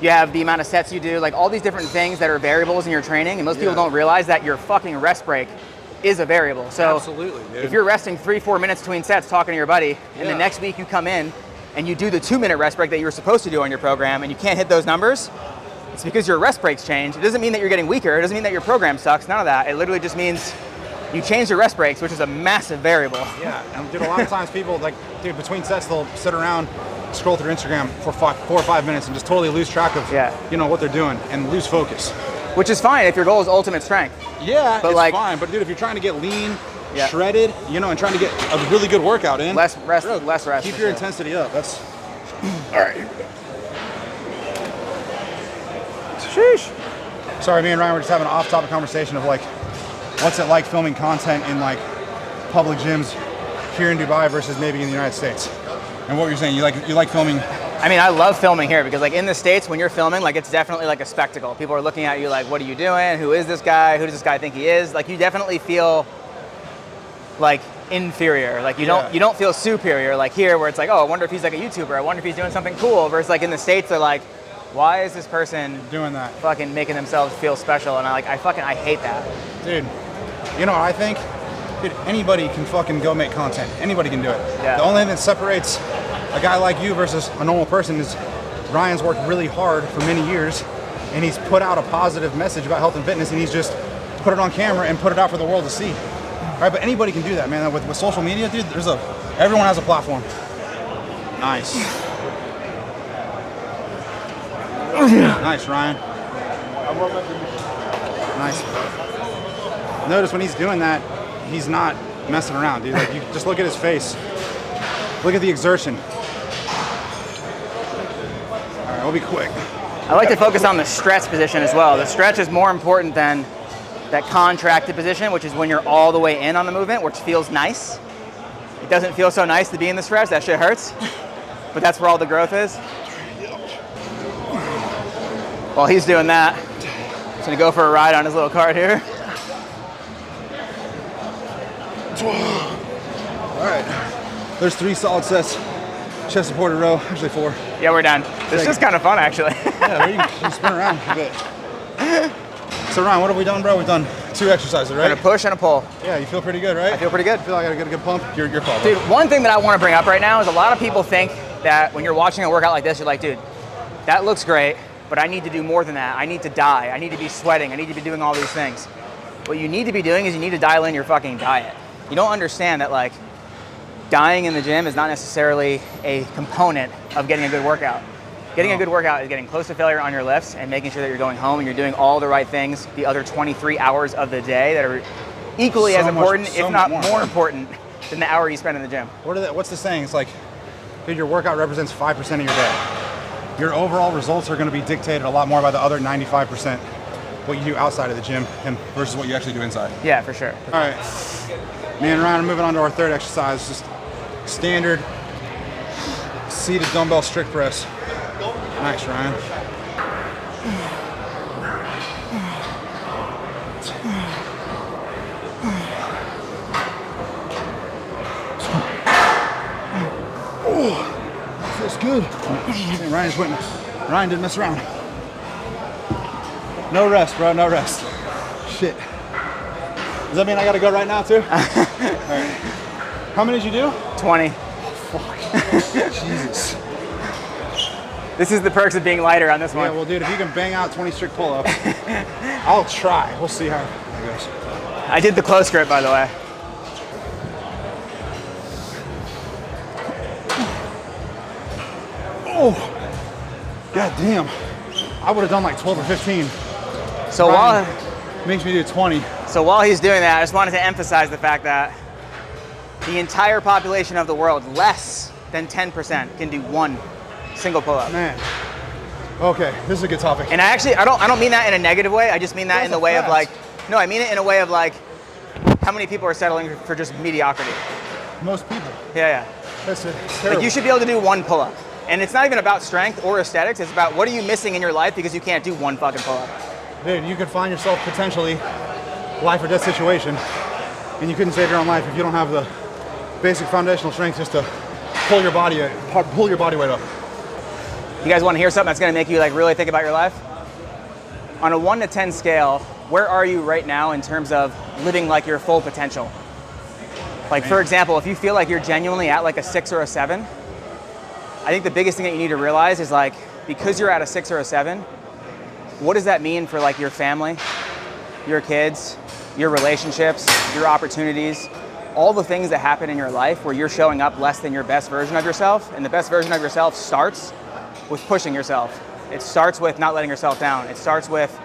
you have the amount of sets you do, like all these different things that are variables in your training, and most people Yeah. don't realize that your fucking rest break is a variable. So Absolutely, dude. if you're resting 3-4 minutes between sets talking to your buddy, and Yeah. the next week you come in and you do the 2-minute rest break that you were supposed to do on your program and you can't hit those numbers, it's because your rest breaks changed. It doesn't mean that you're getting weaker. It doesn't mean that your program sucks. None of that. It literally just means you change your rest breaks, which is a massive variable. Yeah, and dude, a lot of times people like, dude, between sets they'll sit around, scroll through Instagram for 4 or 5 minutes and just totally lose track of, Yeah. you know, what they're doing and lose focus. Which is fine if your goal is ultimate strength. Yeah, But it's like- fine. But dude, if you're trying to get lean, Yeah. shredded, you know, and trying to get a really good workout in, Less rest, bro, less rest. keep for your sure. intensity up. That's all right. Sheesh. Sorry, me and Ryan were just having an off-topic conversation of like, what's it like filming content in like public gyms here in Dubai versus maybe in the United States? And what you're saying, you like filming? I mean, I love filming here because like in the States, when you're filming, like it's definitely like a spectacle. People are looking at you like, what are you doing? Who is this guy? Who does this guy think he is? Like you definitely feel like inferior. Like you don't feel superior like here where it's like, oh, I wonder if he's like a YouTuber. I wonder if he's doing something cool. Versus like in the States, they're like, why is this person Doing that, fucking making themselves feel special? And I hate that. dude. You know what I think? Dude, anybody can fucking go make content. Anybody can do it. Yeah. The only thing that separates a guy like you versus a normal person is Ryan's worked really hard for many years, and he's put out a positive message about health and fitness, and he's just put it on camera and put it out for the world to see. All right, but anybody can do that, man. With social media, dude, everyone has a platform. Nice. Nice, Ryan. Nice. Notice when he's doing that, he's not messing around, dude. Like, you just look at his face. Look at the exertion. All right, we'll be quick. I like to focus on the stretch position as well. The stretch is more important than that contracted position, which is when you're all the way in on the movement, which feels nice. It doesn't feel so nice to be in the stretch. That shit hurts. But that's where all the growth is. While he's doing that, he's gonna go for a ride on his little cart here. All right. There's 3 solid sets. Chest supported row, actually 4. Yeah, we're done. This is kind of fun, actually. Yeah, you can spin around a bit. So Ryan, what have we done, bro? We've done 2 exercises, And a right? push and a pull. Yeah, you feel pretty good, right? I feel pretty good. I feel like I got a good pump. Your call, bro. Dude, one thing that I want to bring up right now is a lot of people think that when you're watching a workout like this, you're like, dude, that looks great. but I need to do more than that. I need to die. I need to be sweating. I need to be doing all these things. What you need to be doing is you need to dial in your fucking diet. You don't understand that like dying in the gym is not necessarily a component of getting a good workout. Getting a good workout is getting close to failure on your lifts and making sure that you're going home and you're doing all the right things the other 23 hours of the day that are equally as important, if not more important, than the hour you spend in the gym. What's the saying? It's like, dude, your workout represents 5% of your day. Your overall results are going to be dictated a lot more by the other 95%, what you do outside of the gym and versus what you actually do inside. Yeah, for sure. All right, me and Ryan are moving on to our third exercise, just standard seated dumbbell strict press. Nice, Ryan. Oh, feels good. Man, Ryan didn't mess around. No rest, bro, no rest. Shit. Does that mean I gotta go right now too? All right. How many did you do? 20. Fuck. Jesus. This is the perks of being lighter on this one. Yeah, well, dude, if you can bang out 20 strict pull-ups, I'll try. We'll see how it goes. I did the close grip, by the way. Oh, god damn. I would have done like 12 or 15. So Ryan makes me do 20. So while he's doing that, I just wanted to emphasize the fact that the entire population of the world, less than 10%, can do one single pull-up. Man. Okay, this is a good topic. And I don't mean that in a negative way. I just mean that in the way of like, no, I mean it in a way of like, how many people are settling for just mediocrity? Most people. Yeah. That's it. It's Like terrible. you should be able to do one pull-up. And it's not even about strength or aesthetics. It's about what are you missing in your life because you can't do one fucking pull-up. Dude, you could find yourself potentially life or death situation, and you couldn't save your own life if you don't have the basic foundational strength just to pull your body weight up. You guys want to hear something that's going to make you like really think about your life? On a 1 to 10 scale, where are you right now in terms of living like your full potential? Like for example, if you feel like you're genuinely at like a 6 or a 7, I think the biggest thing that you need to realize is like, because you're at a 6 or a 7, what does that mean for like your family, your kids, your relationships, your opportunities, all the things that happen in your life where you're showing up less than your best version of yourself? And the best version of yourself starts with pushing yourself. It starts with not letting yourself down. It starts with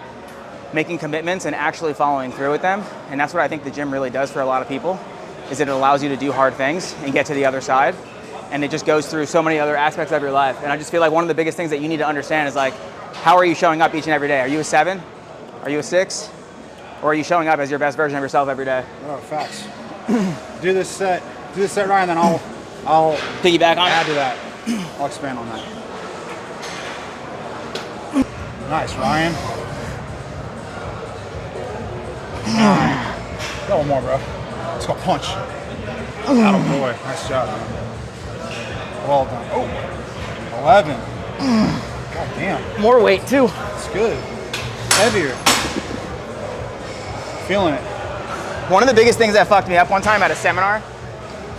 making commitments and actually following through with them. And that's what I think the gym really does for a lot of people, is it allows you to do hard things and get to the other side. And it just goes through so many other aspects of your life. And I just feel like one of the biggest things that you need to understand is like, how are you showing up each and every day? Are you a 7? Are you a 6? Or are you showing up as your best version of yourself every day? Oh, facts. Do this set, Ryan, then I'll Piggyback on add to that. I'll expand on that. Nice, Ryan. Got one more, bro. Let's go punch. Atta boy. Nice job, man. Well done. Oh, 11. God damn. More weight too. It's good. Heavier. Feeling it. One of the biggest things that fucked me up one time at a seminar,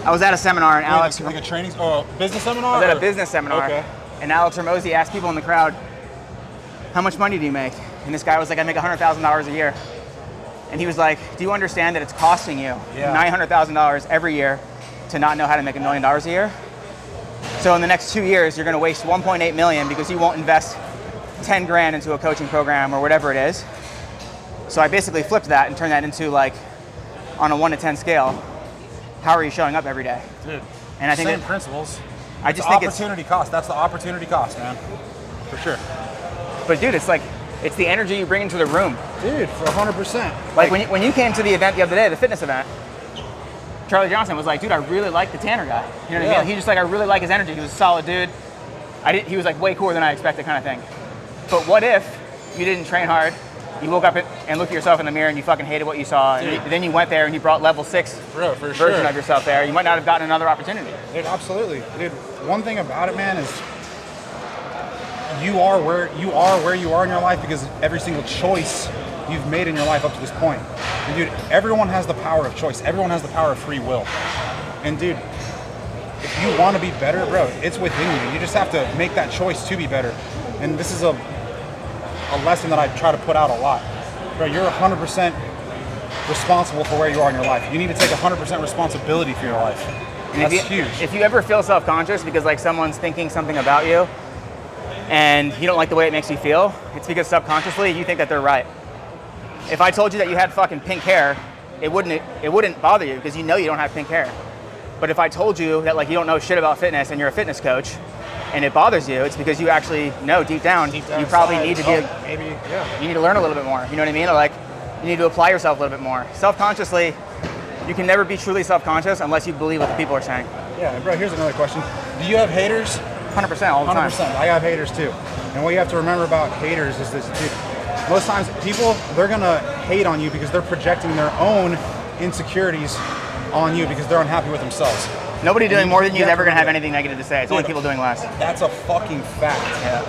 I was at a seminar and Alex... Like a training, or a business seminar? I was at a business seminar, Okay. and Alex Ramosi asked people in the crowd, how much money do you make? And this guy was like, I make $100,000 a year. And he was like, do you understand that it's costing you $900,000 every year to not know how to make $1 million a year? So in the next 2 years, you're gonna waste 1.8 million because you won't invest 10 grand into a coaching program or whatever it is. So I basically flipped that and turned that into like, on a 1 to 10 scale, how are you showing up every day? Dude, and I think same principles. I just think opportunity cost. That's the opportunity cost, man. For sure. But dude, it's the energy you bring into the room. Dude, for 100%. Like when you came to the event the other day, the fitness event, Charlie Johnson was like, dude, I really like the Tanner guy. You know what I mean? He just like, I really like his energy. He was a solid dude. He was like way cooler than I expected kind of thing. But what if you didn't train hard, you woke up and looked at yourself in the mirror and you fucking hated what you saw, and then you went there and you brought level 6 version of yourself there. You might not have gotten another opportunity. Dude, absolutely. Dude, one thing about it, man, is you are where you are in your life because of every single choice you've made in your life up to this point. And dude, everyone has the power of choice. Everyone has the power of free will. And dude, if you want to be better, bro, it's within you. You just have to make that choice to be better. And this is a lesson that I try to put out a lot. Bro, you're 100% responsible for where you are in your life. You need to take 100% responsibility for your life. And That's huge. huge. If you ever feel self-conscious because like someone's thinking something about you and you don't like the way it makes you feel, it's because subconsciously you think that they're right. If I told you that you had fucking pink hair, it wouldn't bother you because you know you don't have pink hair. But if I told you that like you don't know shit about fitness and you're a fitness coach and it bothers you, it's because you actually know deep down you probably need to you need to learn a little bit more. You know what I mean? Or like you need to apply yourself a little bit more. Self-consciously, you can never be truly self-conscious unless you believe what the people are saying. Yeah, bro, here's another question. Do you have haters? 100% all the time. 100%. I have haters too. And what you have to remember about haters is this, dude, most times people, they're gonna hate on you because they're projecting their own insecurities on you because they're unhappy with themselves. Nobody doing more than you is ever gonna have anything negative to say. It's only people doing less. That's a fucking fact. Yeah.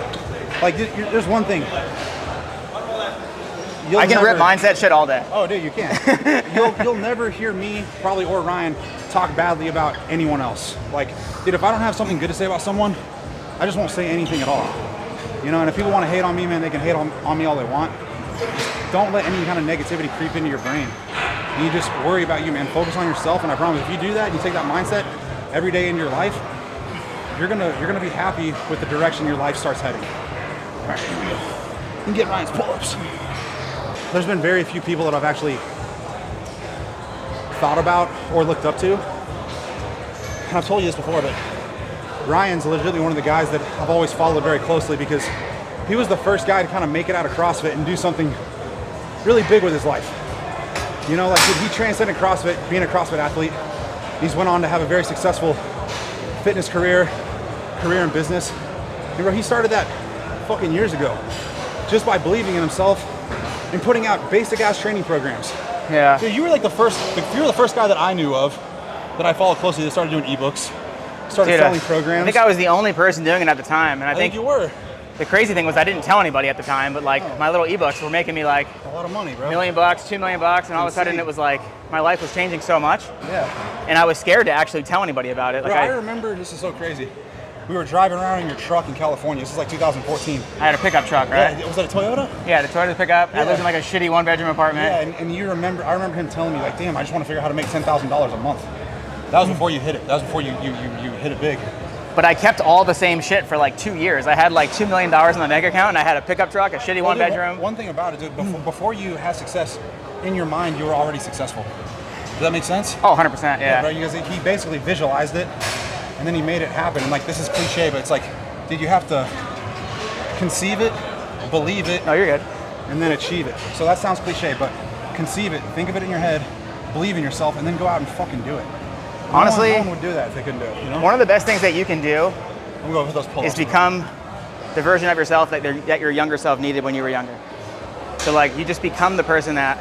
Like, there's one thing. I can rip mindset shit all day. Oh, dude, you can. You'll never hear me, probably, or Ryan, talk badly about anyone else. Like, dude, if I don't have something good to say about someone, I just won't say anything at all. You know, and if people want to hate on me, man, they can hate on me all they want. Just don't let any kind of negativity creep into your brain. You just worry about you, man. Focus on yourself, and I promise, if you do that, and you take that mindset every day in your life, you're gonna be happy with the direction your life starts heading. All right, here we go. You can get Ryan's pull-ups. There's been very few people that I've actually thought about or looked up to. And I've told you this before, but Ryan's legitimately one of the guys that I've always followed very closely because he was the first guy to kind of make it out of CrossFit and do something really big with his life. You know, like he transcended CrossFit, being a CrossFit athlete. He's went on to have a very successful fitness career in business. And bro, he started that fucking years ago just by believing in himself and putting out basic ass training programs. Yeah. Dude, you were like the first guy that I knew of that I followed closely that started doing ebooks, started selling programs. I think I was the only person doing it at the time, and I think you were. The crazy thing was I didn't tell anybody at the time, but like my little ebooks were making me like a lot of money, bro. $1 million, $2 million, and all of a sudden it was like my life was changing so much. Yeah. And I was scared to actually tell anybody about it. Bro, Like I remember, this is so crazy. We were driving around in your truck in California. This is like 2014. I had a pickup truck, right? Yeah, was that a Toyota? Yeah, the Toyota pickup. Yeah. I lived in like a shitty one-bedroom apartment. Yeah, and you remember, I remember him telling me like, damn, I just want to figure out how to make $10,000 a month. That was before you hit it. That was before you hit it big. But I kept all the same shit for like 2 years. I had like $2 million in my bank account, and I had a pickup truck, a shitty one-bedroom. One thing about it, dude, before you had success, in your mind, you were already successful. Does that make sense? Oh, 100%, yeah. Bro, because he basically visualized it, and then he made it happen. And like, this is cliche, but it's like, dude, you have to conceive it, believe it. No, you're good. And then achieve it. So that sounds cliche, but conceive it, think of it in your head, believe in yourself, and then go out and fucking do it. Honestly, no one would do that if they couldn't do it. You know? One of the best things that you can do I'm going with those pull-ups. is become the version of yourself that your younger self needed when you were younger. So like, you just become the person that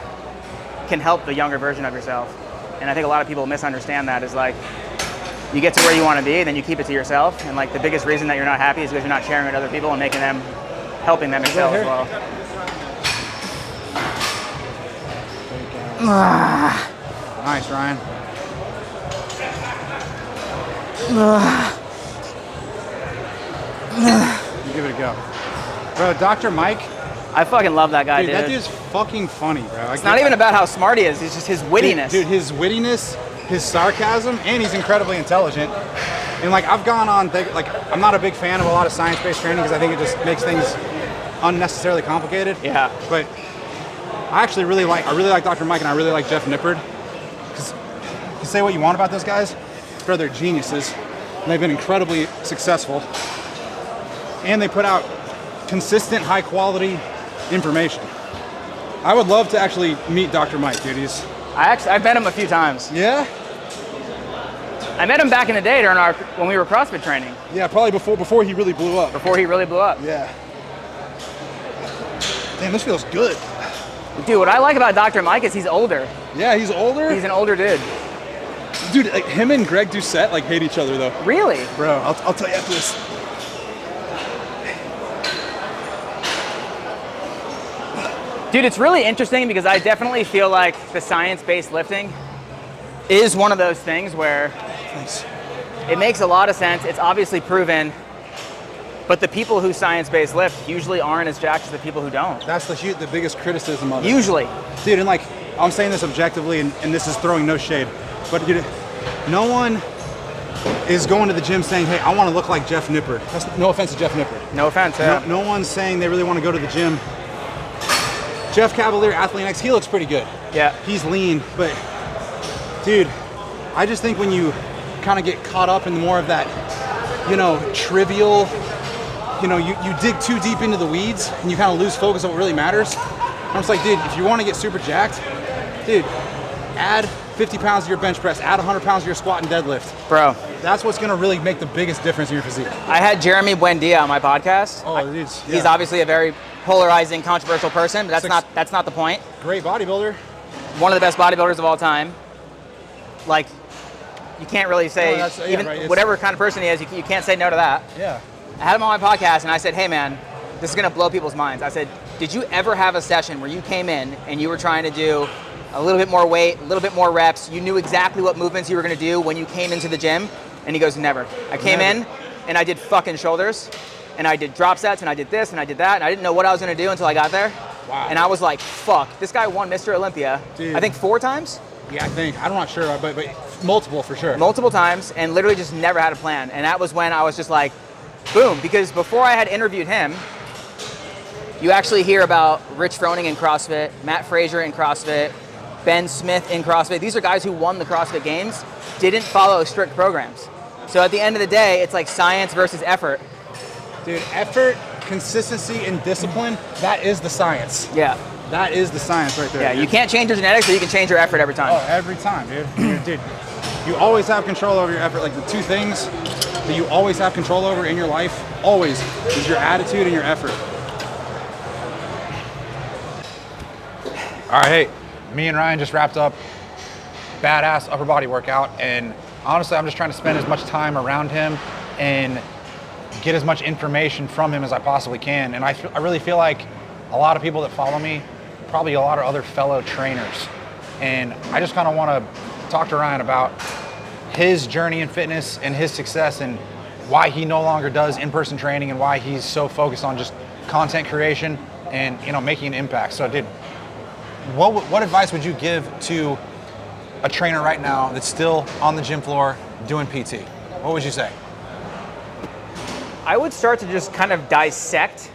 can help the younger version of yourself. And I think a lot of people misunderstand that. Is like, you get to where you want to be, and then you keep it to yourself. And like, the biggest reason that you're not happy is because you're not sharing with other people and helping them excel as well. Nice, Ryan. You give it a go. Bro, Dr. Mike. I fucking love that guy, dude. That dude's fucking funny, bro. It's not even about how smart he is. It's just his wittiness. Dude, his wittiness, his sarcasm, and he's incredibly intelligent. And like, I've gone on, I'm not a big fan of a lot of science-based training because I think it just makes things unnecessarily complicated. Yeah. But I really like Dr. Mike, and I really like Jeff Nippard. Because you say what you want about those guys, bro, they're geniuses. And they've been incredibly successful. And they put out consistent, high-quality information. I would love to actually meet Dr. Mike, dude. I've met him a few times. Yeah? I met him back in the day when we were CrossFit training. Yeah, probably before he really blew up. Before he really blew up. Yeah. Damn, this feels good. Dude, what I like about Dr. Mike is he's older. Yeah, he's older. He's an older dude. Dude, like him and Greg Doucette hate each other though. Really? Bro, I'll tell you after this. Dude, it's really interesting because I definitely feel like the science-based lifting is one of those things where Nice. it makes a lot of sense. It's obviously proven But the people who science-based lift usually aren't as jacked as the people who don't. That's the biggest criticism of it. Usually. Dude, and like, I'm saying this objectively, and this is throwing no shade, but dude, no one is going to the gym saying, hey, I want to look like Jeff Nippard. That's no offense to Jeff Nippard. No offense, yeah. No one's saying they really want to go to the gym. Jeff Cavalier, Athlete X, he looks pretty good. Yeah. He's lean, but dude, I just think when you kind of get caught up in more of that, trivial, you dig too deep into the weeds and you kind of lose focus on what really matters. I'm just like, dude, if you want to get super jacked, dude, add 50 pounds to your bench press, add 100 pounds to your squat and deadlift. Bro. That's what's going to really make the biggest difference in your physique. I had Jeremy Buendia on my podcast. Oh, dude. Yeah. He's obviously a very polarizing, controversial person, but that's not the point. Great bodybuilder. One of the best bodybuilders of all time. Like, you can't really say, whatever kind of person he is, you can't say no to that. Yeah. I had him on my podcast and I said, hey man, this is gonna blow people's minds. I said, did you ever have a session where you came in and you were trying to do a little bit more weight, a little bit more reps, you knew exactly what movements you were gonna do when you came into the gym? And he goes, never. I came in and I did fucking shoulders and I did drop sets and I did this and I did that and I didn't know what I was gonna do until I got there. Wow. And I was like, fuck, this guy won Mr. Olympia, Dude. I think 4 times? Yeah, I'm not sure, but multiple for sure. Multiple times, and literally just never had a plan. And that was when I was just like, boom, because before I had interviewed him, you actually hear about Rich Froning in CrossFit, Matt Frazier in CrossFit, Ben Smith in CrossFit. These are guys who won the CrossFit Games, didn't follow strict programs. So at the end of the day, it's like science versus effort. Dude, effort, consistency, and discipline, that is the science. Yeah. That is the science right there. Yeah, dude. You can't change your genetics, but you can change your effort every time. Oh, every time, dude. Dude, you always have control over your effort. Like the two things that you always have control over in your life, always, is your attitude and your effort. All right, hey, me and Ryan just wrapped up badass upper body workout, and honestly, I'm just trying to spend as much time around him and get as much information from him as I possibly can. And I really feel like a lot of people that follow me, probably a lot of other fellow trainers. And I just kind of want to talk to Ryan about his journey in fitness and his success and why he no longer does in-person training and why he's so focused on just content creation and making an impact. So dude, what advice would you give to a trainer right now that's still on the gym floor doing PT? What would you say? I would start to just kind of dissect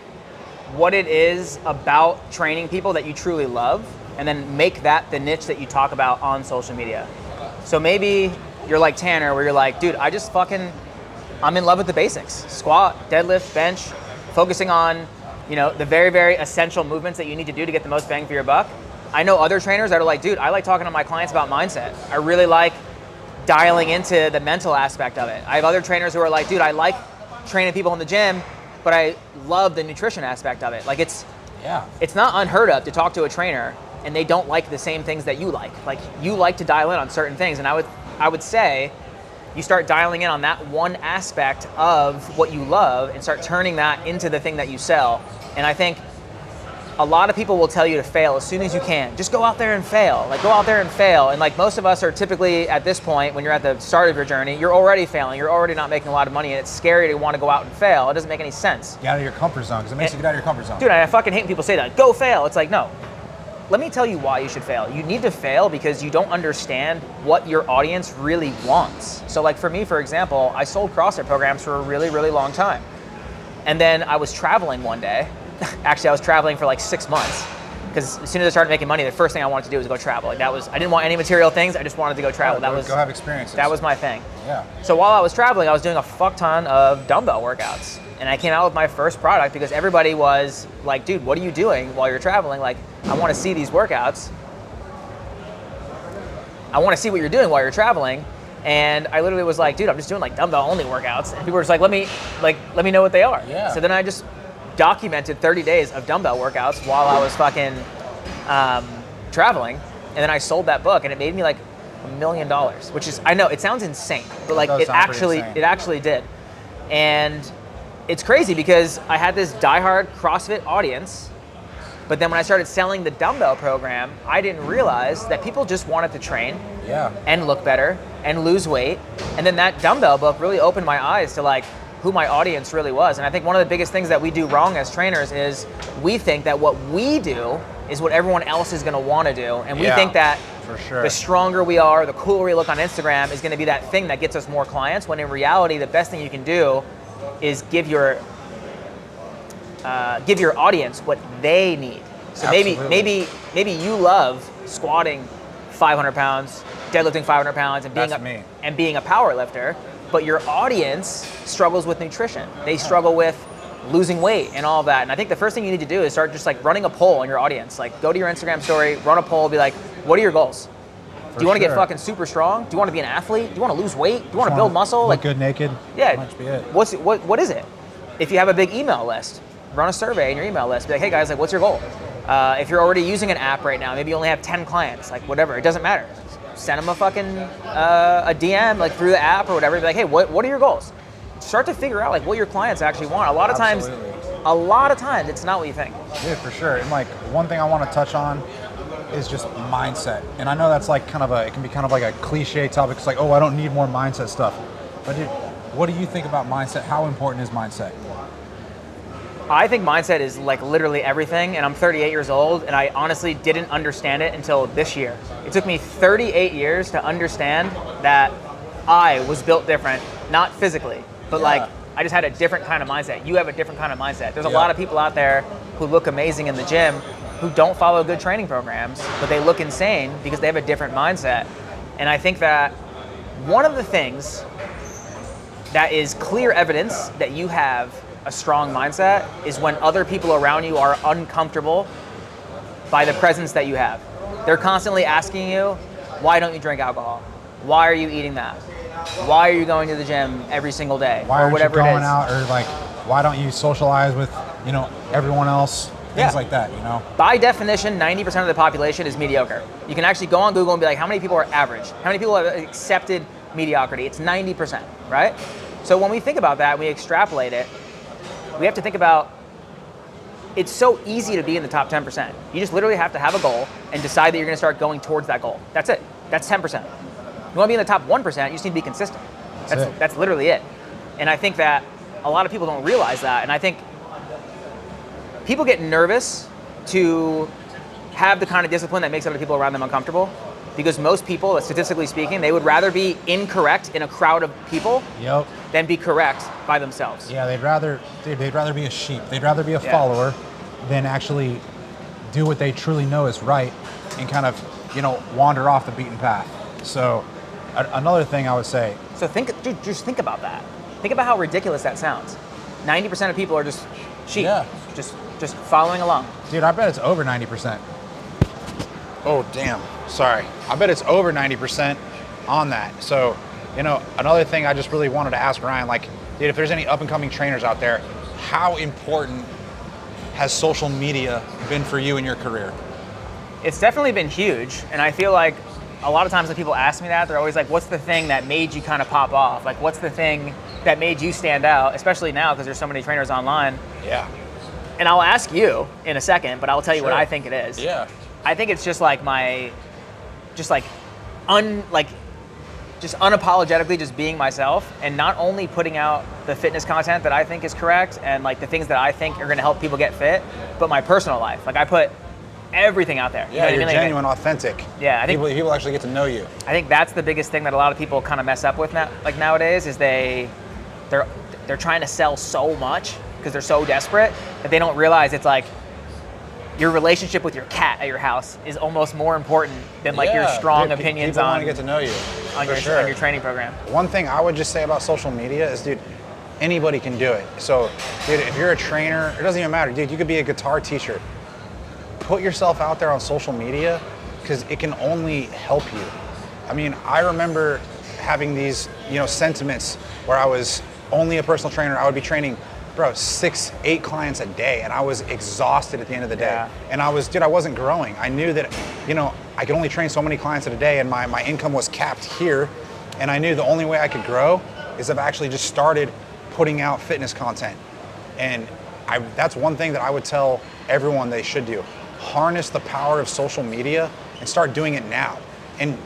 what it is about training people that you truly love, and then make that the niche that you talk about on social media. So maybe you're like Tanner, where you're like, dude, I'm in love with the basics. Squat, deadlift, bench, focusing on, the very, very essential movements that you need to do to get the most bang for your buck. I know other trainers that are like, dude, I like talking to my clients about mindset. I really like dialing into the mental aspect of it. I have other trainers who are like, dude, I like training people in the gym, but I love the nutrition aspect of it. Like it's not unheard of to talk to a trainer and they don't like the same things that you like. Like you like to dial in on certain things, and I would say you start dialing in on that one aspect of what you love and start turning that into the thing that you sell. And I think a lot of people will tell you to fail as soon as you can. Just go out there and fail. Like go out there and fail. And like most of us are typically at this point, when you're at the start of your journey, you're already failing. You're already not making a lot of money, and it's scary to want to go out and fail. It doesn't make any sense. Get out of your comfort zone, because it makes you get out of your comfort zone. Dude, I fucking hate when people say that. Go fail. It's like, no. Let me tell you why you should fail. You need to fail because you don't understand what your audience really wants. So like for me, for example, I sold CrossFit programs for a really, really long time. And then I was traveling one day. Actually, I was traveling for like 6 months, because as soon as I started making money, the first thing I wanted to do was go travel. Like I didn't want any material things. I just wanted to go travel. Go have experiences. That was my thing. Yeah. So while I was traveling, I was doing a fuck ton of dumbbell workouts, and I came out with my first product because everybody was like, "Dude, what are you doing while you're traveling? Like, I want to see these workouts. I want to see what you're doing while you're traveling." And I literally was like, "Dude, I'm just doing like dumbbell only workouts," and people were just like, "Let me know what they are." Yeah. So then I just documented 30 days of dumbbell workouts while I was fucking traveling, and then I sold that book, and it made me like $1 million, which is, I know it sounds insane, but like it actually did. And it's crazy because I had this diehard CrossFit audience, but then when I started selling the dumbbell program, I didn't realize that people just wanted to train and look better and lose weight. And then that dumbbell book really opened my eyes to like, who my audience really was. And I think one of the biggest things that we do wrong as trainers is we think that what we do is what everyone else is going to want to do. And we think that for sure. the stronger we are, the cooler we look on Instagram is going to be that thing that gets us more clients, when in reality, the best thing you can do is give your audience what they need. So maybe you love squatting 500 pounds, deadlifting 500 pounds, and being a power lifter, but your audience struggles with nutrition. They struggle with losing weight and all of that. And I think the first thing you need to do is start just like running a poll on your audience. Like, go to your Instagram story, run a poll, be like, what are your goals? Do you want to get fucking super strong? Do you want to be an athlete? Do you want to lose weight? Do you want to build muscle? Look like good naked? Yeah. That might be it. What is it? If you have a big email list, run a survey in your email list. Be like, hey guys, like, what's your goal? If you're already using an app right now, maybe you only have 10 clients, like whatever, it doesn't matter. Send them a fucking a DM like through the app or whatever. Be like, hey, what are your goals? Start to figure out like what your clients actually want. A lot of times it's not what you think. Yeah, for sure. And like one thing I want to touch on is just mindset. And I know that's like it can be kind of like a cliche topic. It's like, oh, I don't need more mindset stuff. But dude, what do you think about mindset? How important is mindset? I think mindset is like literally everything, and I'm 38 years old, and I honestly didn't understand it until this year. It took me 38 years to understand that I was built different, not physically, but like I just had a different kind of mindset. You have a different kind of mindset. There's a lot of people out there who look amazing in the gym who don't follow good training programs, but they look insane because they have a different mindset. And I think that one of the things that is clear evidence that you have a strong mindset is when other people around you are uncomfortable by the presence that you have. They're constantly asking you, why don't you drink alcohol? Why are you eating that? Why are you going to the gym every single day? Why aren't you going it is? out? Or like, why don't you socialize with, everyone else? Things like that, By definition, 90% of the population is mediocre. You can actually go on Google and be like, how many people are average? How many people have accepted mediocrity? It's 90%, right? So when we think about that, we extrapolate it, we have to think about, it's so easy to be in the top 10%. You just literally have to have a goal and decide that you're gonna start going towards that goal. That's it, that's 10%. You wanna be in the top 1%, you just need to be consistent. That's literally it. And I think that a lot of people don't realize that, and I think people get nervous to have the kind of discipline that makes other people around them uncomfortable, because most people, statistically speaking, they would rather be incorrect in a crowd of people than be correct by themselves. Yeah, they'd rather be a sheep. They'd rather be a follower than actually do what they truly know is right and kind of, wander off the beaten path. So another thing I would say. So just think about that. Think about how ridiculous that sounds. 90% of people are just sheep, just following along. Dude, I bet it's over 90%. Oh, damn. Sorry. I bet it's over 90% on that. So, another thing I just really wanted to ask Ryan, like, dude, if there's any up and coming trainers out there, how important has social media been for you in your career? It's definitely been huge. And I feel like a lot of times when people ask me that, they're always like, what's the thing that made you kind of pop off? Like, what's the thing that made you stand out, especially now because there's so many trainers online? Yeah. And I'll ask you in a second, but I'll tell you what I think it is. Yeah. I think it's just like just unapologetically just being myself, and not only putting out the fitness content that I think is correct and like the things that I think are going to help people get fit, but my personal life. Like I put everything out there. Yeah, you know what you're I mean? genuine, authentic. Yeah, I think people actually get to know you. I think that's the biggest thing that a lot of people kind of mess up with now, like nowadays, is they're trying to sell so much because they're so desperate that they don't realize it's like your relationship with your cat at your house is almost more important than like your strong opinions people on want to get to know you on your training program. One thing I would just say about social media is, dude, anybody can do it. So, dude, if you're a trainer, it doesn't even matter, dude. You could be a guitar teacher. Put yourself out there on social media because it can only help you. I mean, I remember having these, sentiments where I was only a personal trainer. I would be training, 6-8 clients a day, and I was exhausted at the end of the day. Yeah. And I wasn't growing. I knew that, I could only train so many clients at a day, and my income was capped here. And I knew the only way I could grow is if I actually just started putting out fitness content. And that's one thing that I would tell everyone they should do. Harness the power of social media and start doing it now. And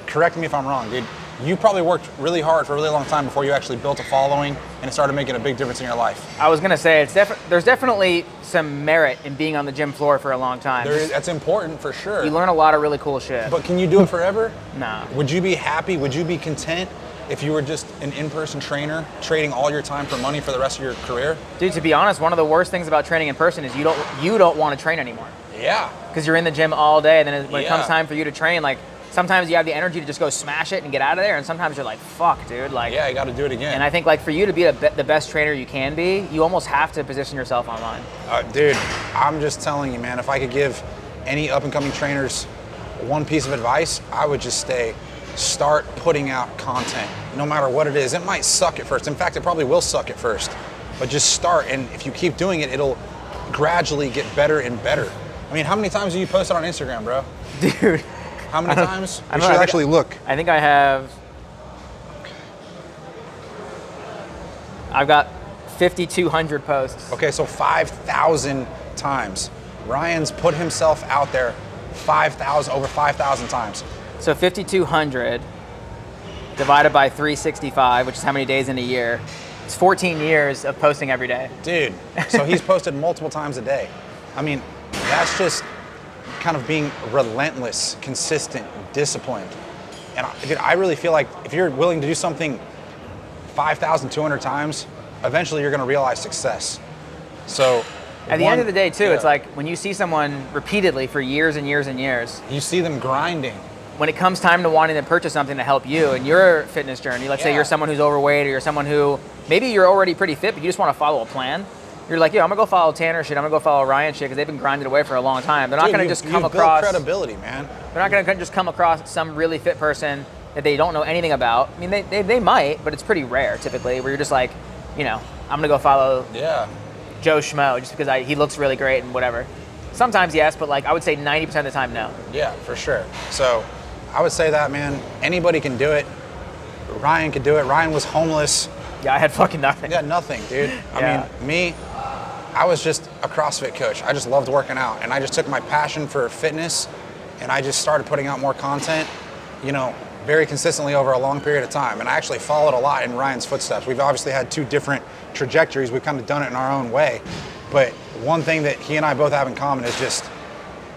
correct me if I'm wrong, dude. you probably worked really hard for a really long time before you actually built a following and it started making a big difference in your life. I was gonna say there's definitely some merit in being on the gym floor for a long time. That's important for sure. You learn a lot of really cool shit. But can you do it forever? No. Would you be happy? Would you be content if you were just an in-person trainer trading all your time for money for the rest of your career? Dude, to be honest, one of the worst things about training in person is you don't want to train anymore. Yeah. Because you're in the gym all day, and then when it comes Yeah. time for you to train, like sometimes you have the energy to just go smash it and get out of there, and sometimes you're like, fuck, dude, like. Yeah, you got to do it again. And I think like for you to be the best trainer you can be, you almost have to position yourself online. Dude, I'm just telling you, man, if I could give any up-and-coming trainers one piece of advice, I would just start putting out content, no matter what it is. It might suck at first. In fact, it probably will suck at first, but just start. And if you keep doing it, it'll gradually get better and better. I mean, how many times have you posted on Instagram, bro? Dude. How many times? I You don't should know, actually look. I think I've got 5,200 posts. Okay, so 5,000 times. Ryan's put himself out there over 5,000 times. So 5,200 divided by 365, which is how many days in a year. It's 14 years of posting every day. Dude, so he's posted multiple times a day. I mean, that's just kind of being relentless, consistent, disciplined. And dude, I really feel like if you're willing to do something 5,200 times, eventually you're gonna realize success. So At the end of the day, too, yeah. it's like when you see someone repeatedly for years and years and years, You see them grinding. when it comes time to wanting to purchase something to help you in your fitness journey, let's say Yeah. you're someone who's overweight or you're someone who, maybe you're already pretty fit, but you just want to follow a plan. You're like, yo, I'm gonna go follow Tanner shit, I'm gonna go follow Ryan shit, because they've been grinding away for a long time. They're not Dude, gonna you've- just come you've across, built credibility, man. they're not gonna just come across some really fit person that they don't know anything about. I mean, they might, but it's pretty rare typically, where you're just like, you know, I'm gonna go follow Yeah. Joe Schmo just because he looks really great and whatever. Sometimes yes, but like I would say 90% of the time, no. Yeah, for sure. So I would say that, man, anybody can do it. Ryan could do it. Ryan was homeless. Yeah, I had fucking nothing. He got nothing, dude. Yeah. I mean, I was just a CrossFit coach. I just loved working out, and I just took my passion for fitness and I just started putting out more content, you know, very consistently over a long period of time. And I actually followed a lot in Ryan's footsteps. We've obviously had two different trajectories. We've kind of done it in our own way. But one thing that he and I both have in common is just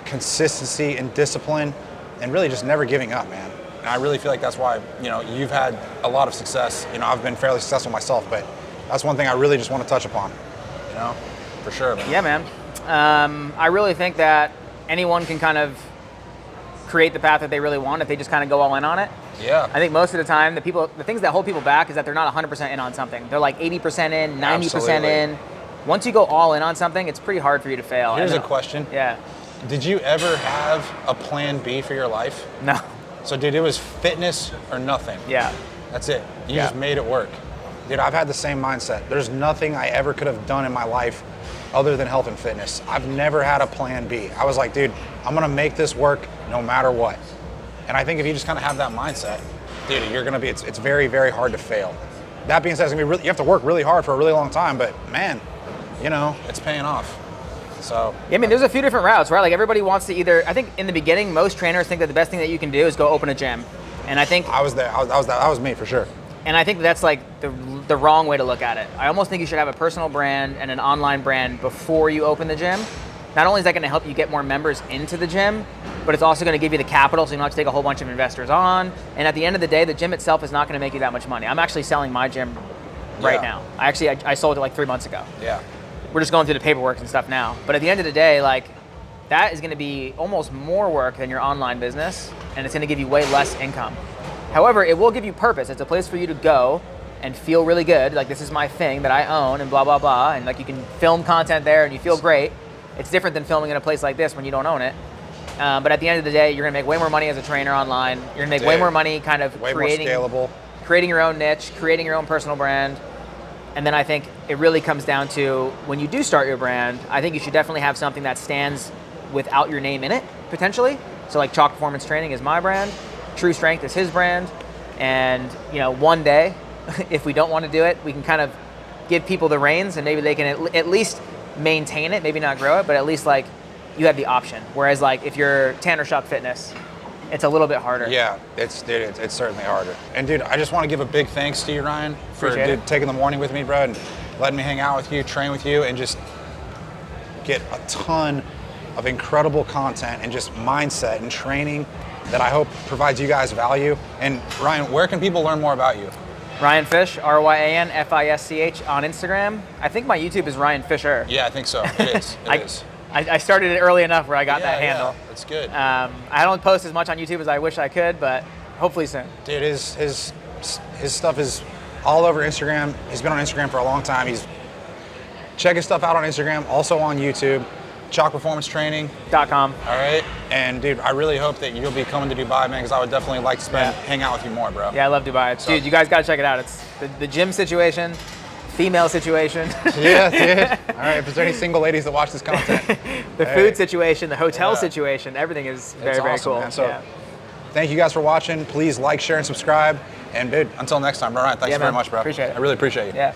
consistency and discipline and really just never giving up, man. And I really feel like that's why, you know, you've had a lot of success. You know, I've been fairly successful myself, but that's one thing I really just want to touch upon, you know, for sure, man. Yeah, man. I really think that anyone can kind of create the path that they really want if they just kind of go all in on it. Yeah. I think most of the time, the things that hold people back is that they're not 100% in on something. They're like 80% in, 90% Absolutely. in. Once you go all in on something, it's pretty hard for you to fail. Here's a And, question. Yeah. Did you ever have a plan B for your life? No. So, dude, it was fitness or nothing. Yeah. That's it. You Yeah. just made it work. Dude, I've had the same mindset. There's nothing I ever could have done in my life other than health and fitness. I've never had a plan B. I was like, dude, I'm gonna make this work no matter what. And I think if you just kind of have that mindset, dude, you're gonna be, it's very, very hard to fail. That being said, it's gonna be really, you have to work really hard for a really long time, but man, you know, it's paying off. So. Yeah, I mean, there's a few different routes, right? Like everybody wants to either, I think in the beginning, most trainers think that the best thing that you can do is go open a gym. And I think I was there, that was me for sure. And I think that's like the wrong way to look at it. I almost think you should have a personal brand and an online brand before you open the gym. Not only is that going to help you get more members into the gym, but it's also going to give you the capital so you don't have to take a whole bunch of investors on. And at the end of the day, the gym itself is not going to make you that much money. I'm actually selling my gym right Yeah. now. I sold it like 3 months ago. Yeah. We're just going through the paperwork and stuff now. But at the end of the day, like that is going to be almost more work than your online business, and it's going to give you way less income. However, it will give you purpose. It's a place for you to go and feel really good. Like, this is my thing that I own and blah, blah, blah. And like, you can film content there and you feel great. It's different than filming in a place like this when you don't own it. But at the end of the day, you're gonna make way more money as a trainer online. You're gonna make way Dude, more money kind of way creating more scalable. creating your own niche, creating your own personal brand. And then I think it really comes down to when you do start your brand, I think you should definitely have something that stands without your name in it, potentially. So like Chalk Performance Training is my brand, True Strength is his brand. And you know, one day, if we don't want to do it, we can kind of give people the reins and maybe they can at least maintain it, maybe not grow it, but at least like you have the option. Whereas like if you're Tanner Shock Fitness it's a little bit harder. Yeah, it's certainly harder. And dude, I just want to give a big thanks to you, Ryan, for Appreciate it. taking the morning with me, bro, and letting me hang out with you, train with you, and just get a ton of incredible content and just mindset and training that I hope provides you guys value. And Ryan, where can people learn more about you? Ryan Fish, RyanFisch on Instagram. I think my YouTube is Ryan Fischer. Yeah, I think so. It is. It is. I started it early enough where I got that handle. Yeah, that's good. I don't post as much on YouTube as I wish I could, but hopefully soon. Dude, his stuff is all over Instagram. He's been on Instagram for a long time. He's check his stuff out on Instagram, also on YouTube. Chalk Performance Training. .com. All right. And dude, I really hope that you'll be coming to Dubai, man, because I would definitely like to hang out with you more, bro. Yeah, I love Dubai. So- Dude, you guys gotta check it out. It's the gym situation, female situation, Yeah, dude. All right. If there's any single ladies that watch this content, the food situation, the hotel Yeah. situation, everything is very, it's very awesome, cool. man. So yeah. thank you guys for watching. Please like, share, and subscribe. And dude, until next time, all right. Thanks Yeah, very man. much, bro. Appreciate it. I really appreciate you. Yeah.